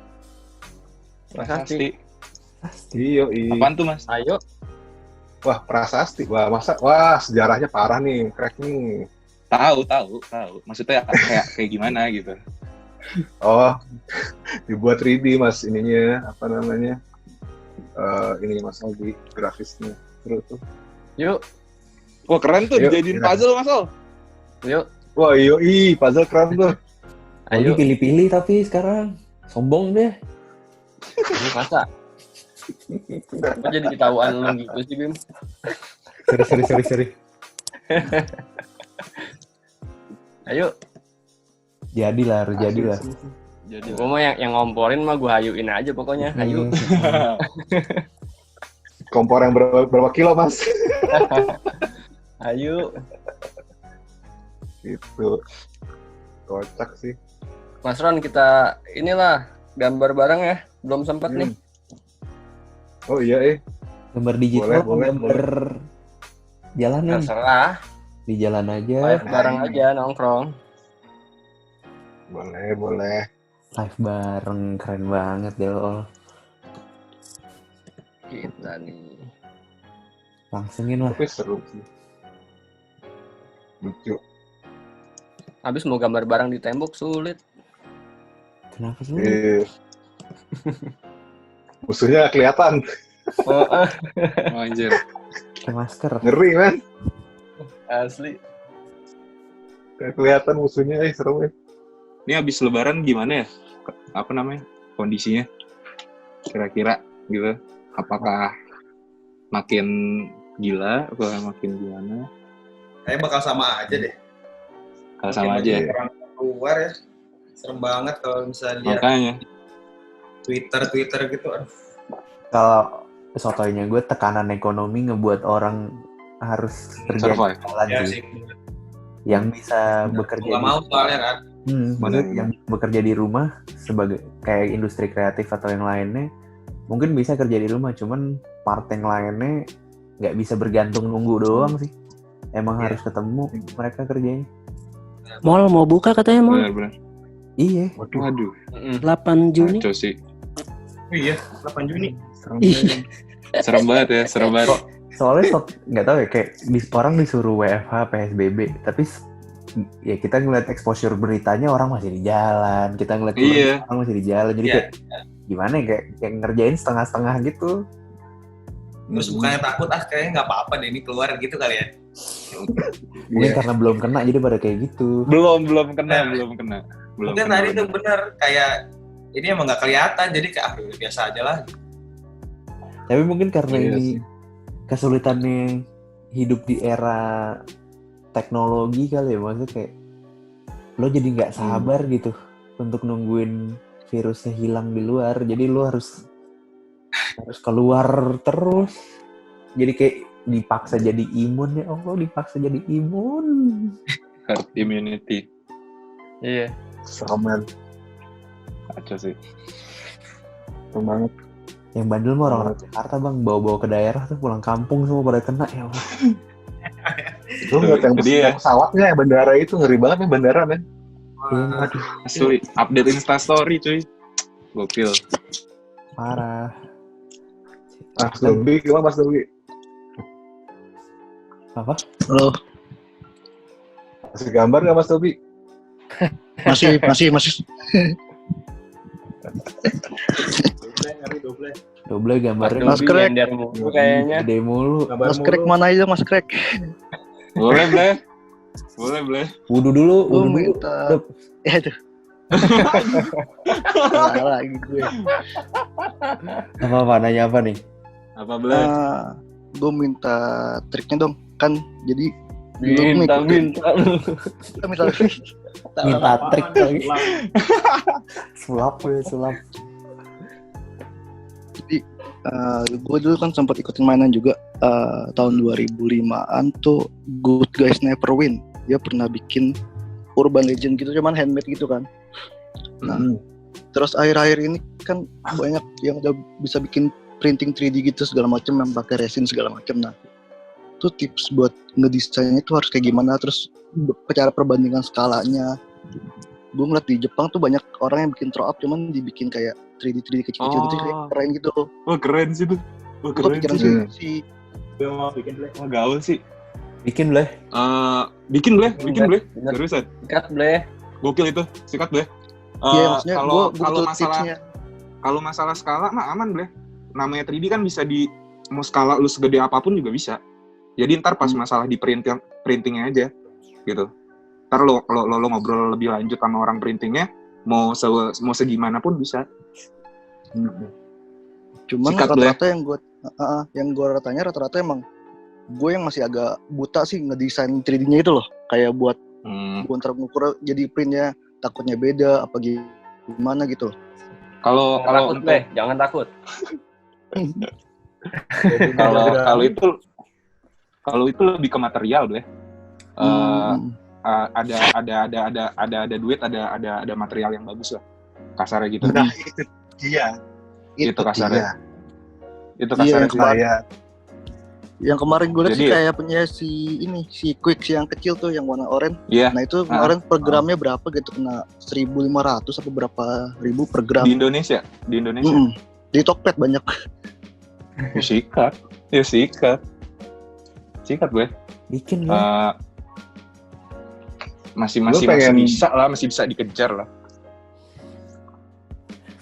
Prasasti. Iya. Apaan tuh, Mas? Ayo. Wah, prasasti. Wah, sejarahnya parah nih, Krek nih. Tahu. Maksudnya kayak gimana gitu. Oh, dibuat 3D Mas ininya, apa namanya? Ini Mas Aldi, grafisnya. Terus tuh. Yuk. Wah, keren tuh, Ayo, dijadiin kira. puzzle, Mas Al. Yuk. Wah, puzzle keren tuh. Ayo Ayo. pilih-pilih tapi sekarang sombong deh. Ini masa? Kok jadi ketahuan lu gitu sih, Bim? Sorry. Ayo. Jadilah. Jadi Gue mah yang ngomporin mah gue hayuin aja pokoknya. Ayo. Kompor yang berapa kilo, Mas? Ayo. Itu kocak sih. Mas Ron, kita inilah gambar bareng ya. Belum sempat nih. Oh iya, Gambar digital, Boleh. gambar jalanan. Terserah. Di jalan aja. Live bareng aja nongkrong. Boleh. Live bareng, keren banget deh lo. Kita nih. Langsungin lah. Tapi seru sih. Lucu. Habis mau gambar bareng di tembok sulit. Kenapa sih? Musuhnya kelihatan. Oh, anjir. Pakai masker. Ngeri, man. asli. Kayak kelihatan musuhnya, seru. Ini habis lebaran gimana ya? Apa namanya? Kondisinya? Kira-kira gitu. Apakah makin gila atau makin gimana? Kayaknya bakal sama aja deh. Kalau sama aja ya. Orang keluar ya. Serem banget kalau misalnya lihat Makanya. Twitter gitu. Aduh. Kalau sotoynya gue, tekanan ekonomi ngebuat orang harus kerja Survive. di jalan Ya sih. sih. Yang bisa bekerja Nggak mau soalnya kan. maksudnya yang bekerja di rumah sebagai kayak industri kreatif atau yang lainnya mungkin bisa kerja di rumah, cuman part yang lainnya nggak bisa bergantung nunggu doang sih. Emang harus ketemu mereka kerjanya. Mall mau buka katanya mall. Benar. Iya. Waduh. 8 Juni. Kacau sih. Oh iya, 8 Juni. Iya. Serem banget ya, serem banget. Soalnya nggak tahu ya, kayak orang disuruh WFH, PSBB, tapi ya kita ngeliat exposure beritanya orang masih di jalan, kita ngeliat orang masih di jalan, jadi kayak gimana ya, kayak ngerjain setengah-setengah gitu. Terus bukannya takut, kayaknya nggak apa-apa deh ini keluar gitu kali ya. Mungkin karena belum kena jadi pada kayak gitu. Belum kena. Mungkin tadi tuh bener, kayak ini emang nggak kelihatan, jadi kayak udah biasa aja lah. Tapi mungkin karena Iya ini sih. kesulitannya hidup di era teknologi kali ya, maksudnya kayak lo jadi nggak sabar gitu untuk nungguin virusnya hilang di luar, jadi lo harus keluar terus, jadi kayak dipaksa jadi imun. Ya Allah, dipaksa jadi imun. Herd immunity. Iya. Semen Kacau sih. banget. Yang bandel mah orang-orang Jakarta bang, bawa-bawa ke daerah tuh pulang kampung semua pada kena. Ya Allah. Lu ngeliat yang Jadi ya. pesawatnya ya, bandara itu ngeri banget nih bandara men. Aduh, asli update Instastory cuy. Gokil. Parah. Mas Dobi gimana Mas Dobi? Apa? Halo, Masih gambar nggak Mas Dobi? masih. Doble gambarnya Mas Krek. Nyender mulu kayaknya. gede mulu. Mas Krek mana aja Mas Krek? Boleh, Bleh. Boleh, Bleh. Wudhu dulu, Gue wudhu dulu. minta. Dop. Ya tuh. Salah lagi gue. Apa nanya apa nih? Apa, Bleh? Gue minta triknya dong. Kan jadi dulu gue ngikutin. Minta. Minta trik lagi. Sulap. Jadi gue dulu kan sempat ikutin mainan juga tahun 2005-an tuh Good Guys Never Win. Dia pernah bikin Urban Legend gitu, cuman handmade gitu kan. Nah, terus akhir-akhir ini kan banyak yang udah bisa bikin printing 3D gitu segala macam, yang pakai resin segala macam. Nah, itu tips buat ngedesainnya itu harus kayak gimana, terus cara perbandingan skalanya. Gue ngeliat di Jepang tuh banyak orang yang bikin throw up cuman dibikin kayak 3D kecil-kecil gitu, kayak keren gitu loh. Oh, keren sih tuh. Oh, Gue keren pikiran sih. sih. Oh, gaul sih. Bikin Bleh. Bikin Bleh. Bener. Seriusan. Sikat, Bleh. Gokil itu. Sikat, Bleh. Iya, maksudnya gue kalau butuh masalah tipsnya. kalau masalah skala mah aman, Bleh. Namanya 3D kan bisa mau skala lu segede apapun juga bisa. Jadi ntar pas masalah di printingnya aja gitu. Ntar lo ngobrol lebih lanjut sama orang printingnya, mau segimana pun bisa. Cuman Sikat, rata-rata yang gue rata-rata emang gue yang masih agak buta sih ngedesain 3D-nya itu loh. Kayak buat gue ntar ngukur jadi printnya takutnya beda apa gimana gitu. Kalau Takut, Bleh. Jangan takut. kalau itu lebih ke material, Bleh. Ada duit, ada material yang bagus lah. Kasarnya gitu. Nah itu dia. Itu kasarnya. Itu Iya, kasarnya. yang kemarin gue lihat Jadi sih kayak punya si Quick yang kecil tuh yang warna oranye. Iya. Nah itu kemarin per gramnya berapa gitu, kena 1.500 atau berapa ribu per gram. Di Indonesia. Di Tokped banyak. Sikat gue. Bikin Bleh. Masih bisa dikejar lah.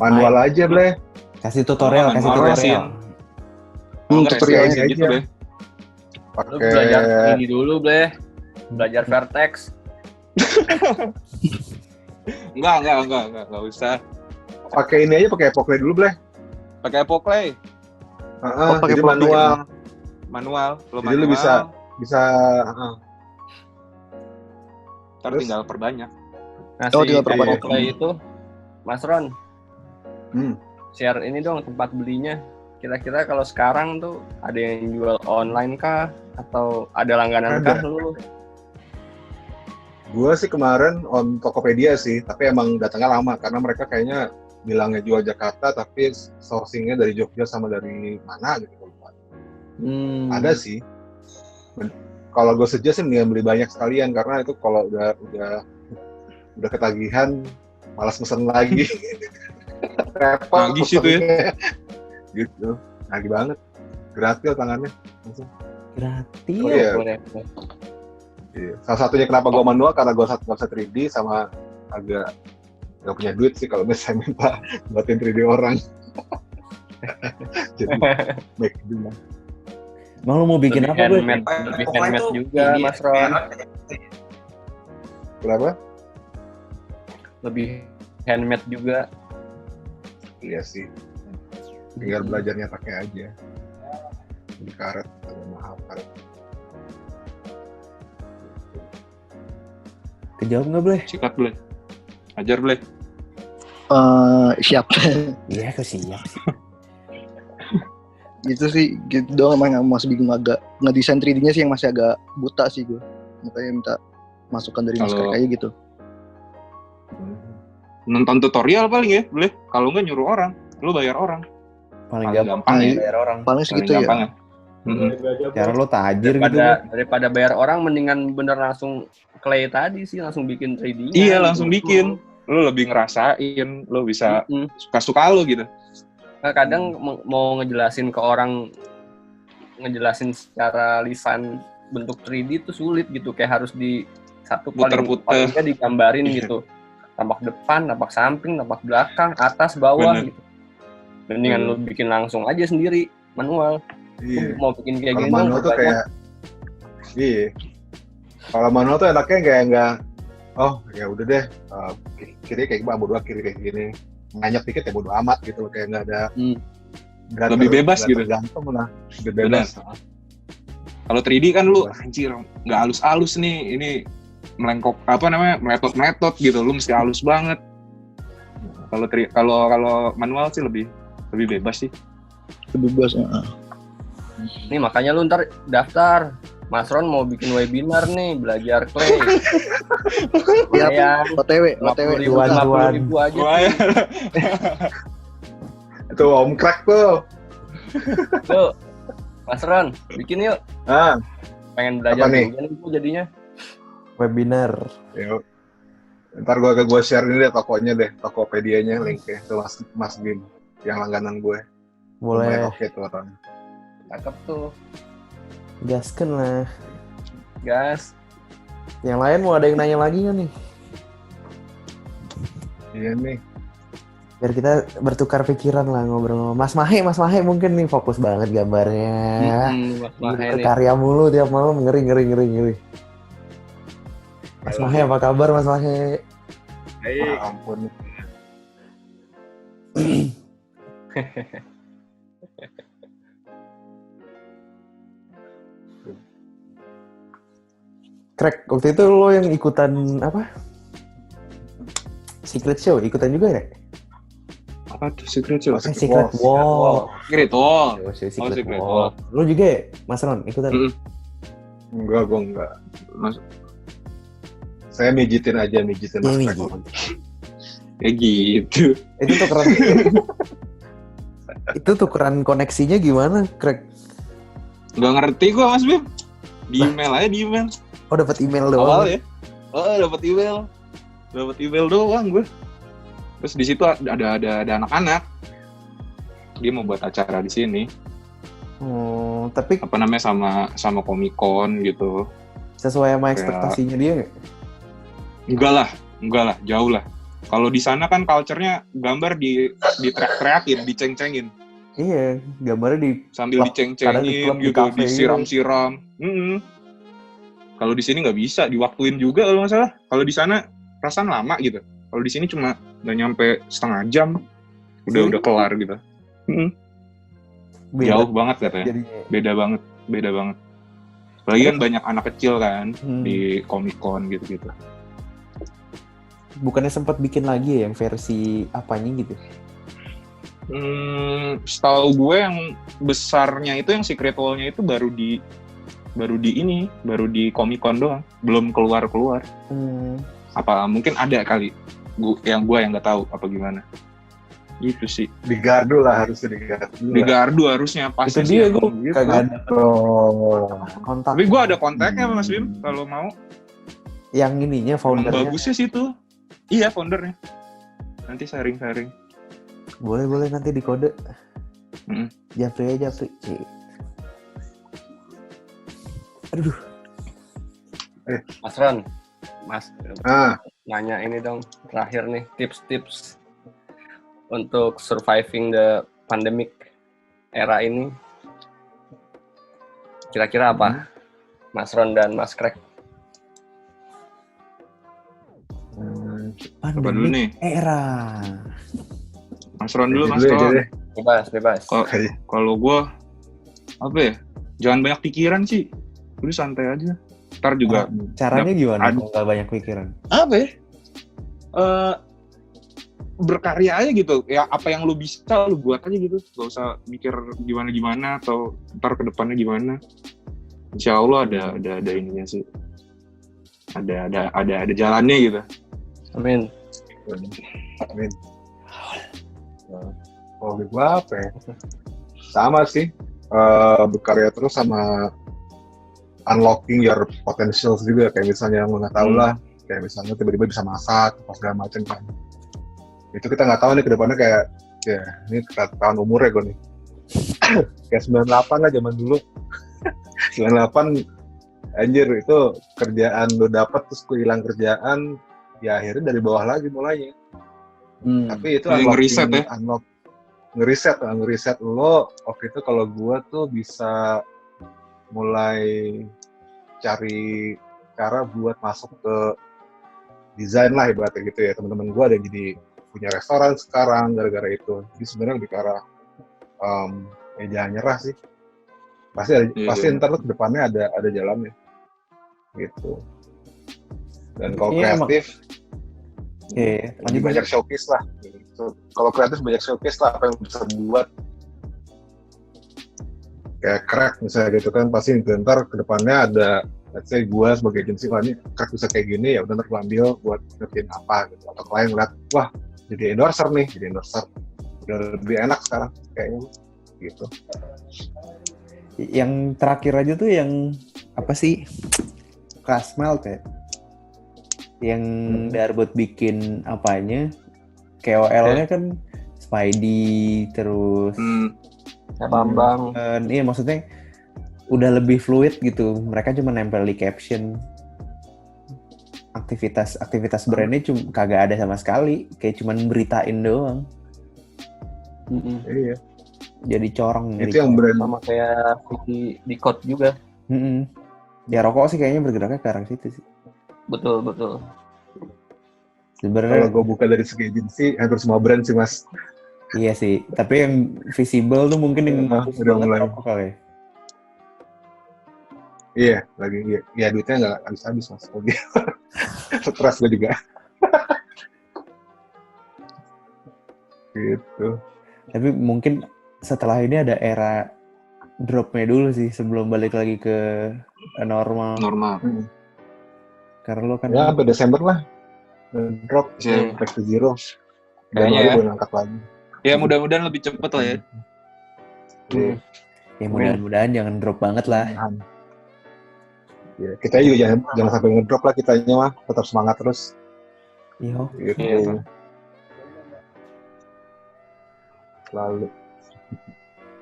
Manual aja Bleh. Kasih tutorial. Tutorialnya gitu, Bleh. Lu belajar ini dulu, Bleh. Belajar Vertex. Enggak usah. Pakai ini aja, pakai Epoch dulu Bleh. Pakai Epoch. Pakai Epoch Manual. Jadi lu bisa Ntar Terus? tinggal perbanyak. tinggal perbanyak. Epoch itu, Mas Ron. Hmm. Share ini dong tempat belinya. Kira-kira kalau sekarang tuh ada yang jual online kah? Atau ada langganan kah lu? Gue sih kemarin on Tokopedia sih, tapi emang datangnya lama karena mereka kayaknya bilangnya jual Jakarta tapi sourcingnya dari Jogja sama dari mana gitu. Ada sih. Kalau gue suggest sih mendingan beli banyak sekalian karena itu kalau udah ketagihan malas mesen lagi. Repot. Nagih sih tuh ya. Gitu. Nagih banget. Gratis tangannya. Langsung. Gratis. Oh, iya. Boleh. Iya. Salah satunya kenapa gue manual karena gue nggak bisa 3D sama agak nggak punya duit sih kalau misalnya minta buatin 3D orang. Jadi baik dulu. Emang lu mau bikin apa, Bleh? Lebih handmade juga, Mas Ron. Berapa? Lebih handmade juga. Iya sih. Tinggal belajarnya pakai aja. Beli karet, mahal karet. Kejawab nggak boleh? Sikat boleh. Ajar boleh. Siap. Iya, kok siap. Gitu sih, gitu doang emang yang masih bingung, agak ngedesain 3D-nya sih yang masih agak buta sih gue. Makanya minta masukan dari Mas Krek aja gitu. Nonton tutorial paling ya, boleh. Kalau nggak nyuruh orang, lu bayar orang. Paling gampang ya. bayar orang. Paling segitu ya. Cara lo tajir gitu. Daripada bayar orang, mendingan bener langsung clay tadi sih, langsung bikin 3D. Iya, langsung bikin. Lu lebih ngerasain, lu bisa suka-suka lu gitu. Nah, kadang mau ngejelasin ke orang, ngejelasin secara lisan bentuk 3D itu sulit gitu, kayak harus di satu paling nggak digambarin gitu, tampak depan, tampak samping, tampak belakang, atas, bawah. Bener. Gitu. Mendingan lu bikin langsung aja sendiri, manual. Iya. Mau bikin kayak Kalau gini manual tuh kayak, iya. Kalau manual tuh enaknya kayak nggak, oh ya udah deh, kiri kayak gimana, bodo kiri kayak gini. Nganyak dikit ya bodo amat gitu, kayak nggak ada lebih bebas gitu, gantung lah, lebih bebas. Kalau 3D kan lu anjir nggak halus-halus nih, ini melengkok meletot gitu, lu mesti halus banget. Kalau manual sih lebih bebas sih. Lebih bebas. Nih makanya lu ntar daftar, Mas Ron mau bikin webinar nih, belajar clay. Ya, OTW 50.000 aja. Itu Om Krek tuh. Tuh, Mas Ron, bikin yuk. Pengen belajar juga nih jadinya. Webinar. Yuk. Ntar gue share ini deh tokonya deh, Tokopedia-nya linknya tuh Mas Bim, yang langganan gue. Boleh. Oke tuh orang. Cakep tuh. Gasken lah. Gas. Yang lain mau ada yang nanya lagi nggak nih? Iya nih. Biar kita bertukar pikiran lah ngobrol. Mas Mahe mungkin nih fokus banget gambarnya. Mas Mahe nih. Karya mulu tiap malam, ngeri. Mas Mahe apa kabar Mas Mahe? Baik. Ampun. Krek, waktu itu lo yang ikutan apa? Secret Show, ikutan juga ya? Apa tuh Secret Show? Secret Wall. Secret Wall. Secret Wall. Lo juga ya, Mas Ron, ikutan? Enggak, gue enggak. Saya mijitin aja Mas Krek. Kayak gitu. Itu tukeran. Itu tukeran koneksinya gimana, Krek? Nggak ngerti gue Mas Bim. Di email. Oh, dapat email doang. Awal ya? Oh, dapat email doang gue. Terus di situ ada anak-anak. Dia mau buat acara di sini. Tapi apa namanya sama Comic-Con gitu. Sesuai sama ekspektasinya dia nggak? Enggak lah, jauh lah. Kalau di sana kan culture-nya gambar di teriak-teriakin, diceng-cengin. Iya, gambarnya sambil diceng-cengin gitu, disiram-siram. Kalau di sini nggak bisa, diwaktuin juga kalau nggak salah. Kalau di sana perasaan lama gitu. Kalau di sini cuma nggak nyampe setengah jam, udah kelar gitu. Jauh banget katanya. Beda banget. Apalagi kan banyak anak kecil kan di Comic-Con gitu-gitu. Bukannya sempat bikin lagi ya yang versi apanya gitu? Setahu gue yang besarnya itu yang Secret Wall-nya itu baru di Comic-Con doang, belum keluar. Apa mungkin ada kali yang gue nggak tahu apa gimana. Gitu sih. Digardu lah, harusnya digardu. Digardu harusnya pas. Itu dia gue kagak ada kontak. Tapi gue ada kontaknya Mas Bim kalau mau. Yang ininya foundernya. Bagusnya sih itu. Iya foundernya. Nanti sharing. Boleh nanti di kode. Japri. Aduh. Mas Ron, nanya ini dong terakhir nih, tips-tips untuk surviving the pandemic era ini. Kira-kira apa, Mas Ron dan Mas Krek? Apa dulu nih? Era. Mas Ron dulu, Mas Ron. Bebas. Kalau gue, apa ya? Jangan banyak pikiran sih. Udah santai aja. Ntar juga. Caranya gimana kalau nggak banyak pikiran? Apa ya? Berkarya aja gitu. Ya apa yang lu bisa lu buat aja gitu. Gak usah mikir gimana atau ntar ke depannya gimana. Insya Allah ada ininya sih. Ada jalannya gitu. Amin. Amin. Hobi gue apa ya? Sama sih. Berkarya terus sama unlocking your potentials juga. Kayak misalnya yang nggak tahu lah. Kayak misalnya tiba-tiba bisa masak apa segala macam kan. Itu kita nggak tahu nih ke depannya kayak ya ini tahun umurnya gue nih. Kayak 98 lah zaman dulu. 98 anjir itu kerjaan lo dapet terus gue hilang kerjaan ya akhirnya dari bawah lagi mulainya. Tapi itu ngeriset ya. Ngeriset lo waktu itu kalau gue tuh bisa mulai cari cara buat masuk ke desain lah ibaratnya gitu ya. Teman-teman gue ada yang jadi punya restoran sekarang gara-gara itu. Jadi sebenarnya lebih ke arah ya jangan nyerah sih. Pasti ntar tuh ke depannya ada jalannya gitu. Dan kalau kreatif lebih banyak showcase lah gitu. Kalau kreatif banyak showcase lah apa yang bisa buat kayak Crack misalnya gitu kan, pasti ntar ke depannya ada let's say gue sebagai agensi, wah ini Crack bisa kayak gini ya udah ntar ambil buat ngertiin apa gitu, atau klien ngeliat wah jadi endorser udah lebih enak sekarang kayaknya gitu. Yang terakhir aja tuh yang apa sih, Crash Melt ya, yang Darbot bikin apanya, KOL-nya kan Spidey terus Bambang. Iya maksudnya udah lebih fluid gitu, mereka cuma nempel di caption. Aktivitas brandnya cuma kagak ada sama sekali, kayak cuman beritain doang. Iya. Jadi corong. Itu yang brand sama kayak di code juga. Ya rokok sih kayaknya bergeraknya ke arah situ sih. Betul. Sebenarnya kalau gue buka dari segi agensi hampir semua brand sih mas. Iya sih, tapi yang visible tuh mungkin yang udah mulai rokok kali. Iya, duitnya nggak habis-habis mas. Stres gue juga. Gitu. Tapi mungkin setelah ini ada era dropnya dulu sih sebelum balik lagi ke normal. Karena lo kan ya sampai Desember lah drop back to zero. Kayaknya ya. Gue ngangkat lagi. Ya mudah-mudahan lebih cepet lah ya. Ya mudah-mudahan jangan drop banget lah. Ya, kita juga jangan sampai ngedrop lah kitanya mah, tetap semangat terus. Iya. Gitu. Lalu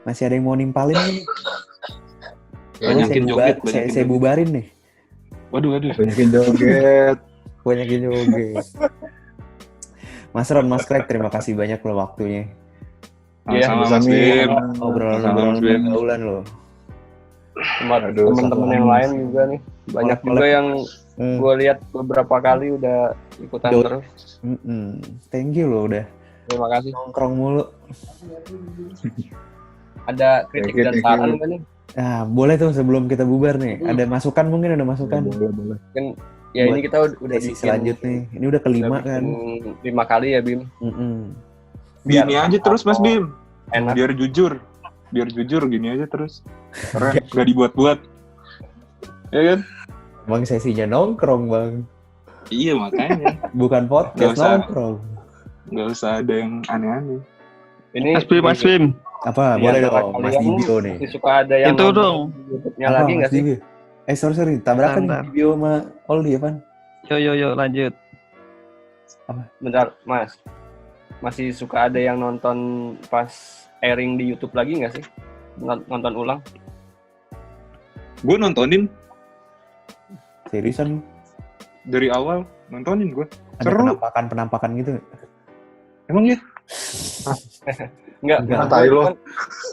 masih ada yang mau nimpalin nih? Banyakin joget. Saya bubarin nih. Waduh. Banyakin joget. Mas Ron, Mas Craig, terima kasih banyak loh waktunya. Iya, sama-sama. Obrolan loh. Teman-teman yang lain juga nih. Banyak juga yang gue lihat beberapa kali udah ikutan terus. Thank you loh udah. Terima kasih. Nongkrong mulu. Ada kritik dan saran kan nih? Nah, boleh tuh sebelum kita bubar nih. Ada masukan mungkin? Boleh. Kan ya buat ini kita udah di selanjutnya. Ini udah kelima kan. 5 kali ya Bim. Gini aja terus Mas Bim. Enak. Biar jujur gini aja terus. Karena gak dibuat-buat. Ya kan? Bang sesinya nongkrong bang. Iya makanya. Bukan podcast nongkrong. Gak usah ada yang aneh-aneh. Ini Mas Bim. Apa? Boleh dong, Mas Dibio nih. Suka ada yang itu dong. YouTube-nya lagi nggak sih? Sorry. Tabrakan nih Dibio sama Oldie apa? Yo, lanjut. Apa? Bentar, Mas. Masih suka ada yang nonton pas airing di YouTube lagi nggak sih? Nonton ulang? Gue nontonin. Seriusan? Dari awal nontonin gue. Ada Seru. penampakan gitu? Emang ya? Enggak, santai lo.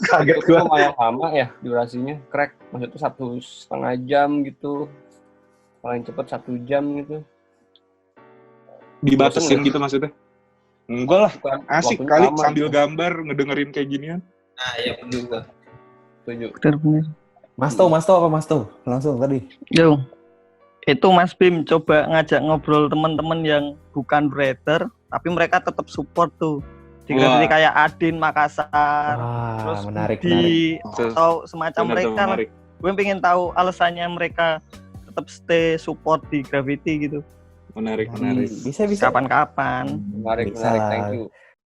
Kaget gue. Lumayan lama ya durasinya. Crack, maksudnya 1,5 jam gitu. Paling cepet 1 jam gitu. Dibatasin gitu maksudnya? Enggak lah, asik kali lama, sambil gambar ngedengerin kayak ginian. Nah, iya juga. Setuju. Benar. Mas To apa Mas To? Langsung tadi. Yo. Itu Mas Bim coba ngajak ngobrol teman-teman yang bukan breeder tapi mereka tetap support tuh. Di Gravity kayak Adin Makassar, terus menarik. atau semacam mereka. Gue pengen tahu alasannya mereka tetap stay support di Gravity gitu. Menarik. Bisa. Kapan-kapan. Menarik, thank you.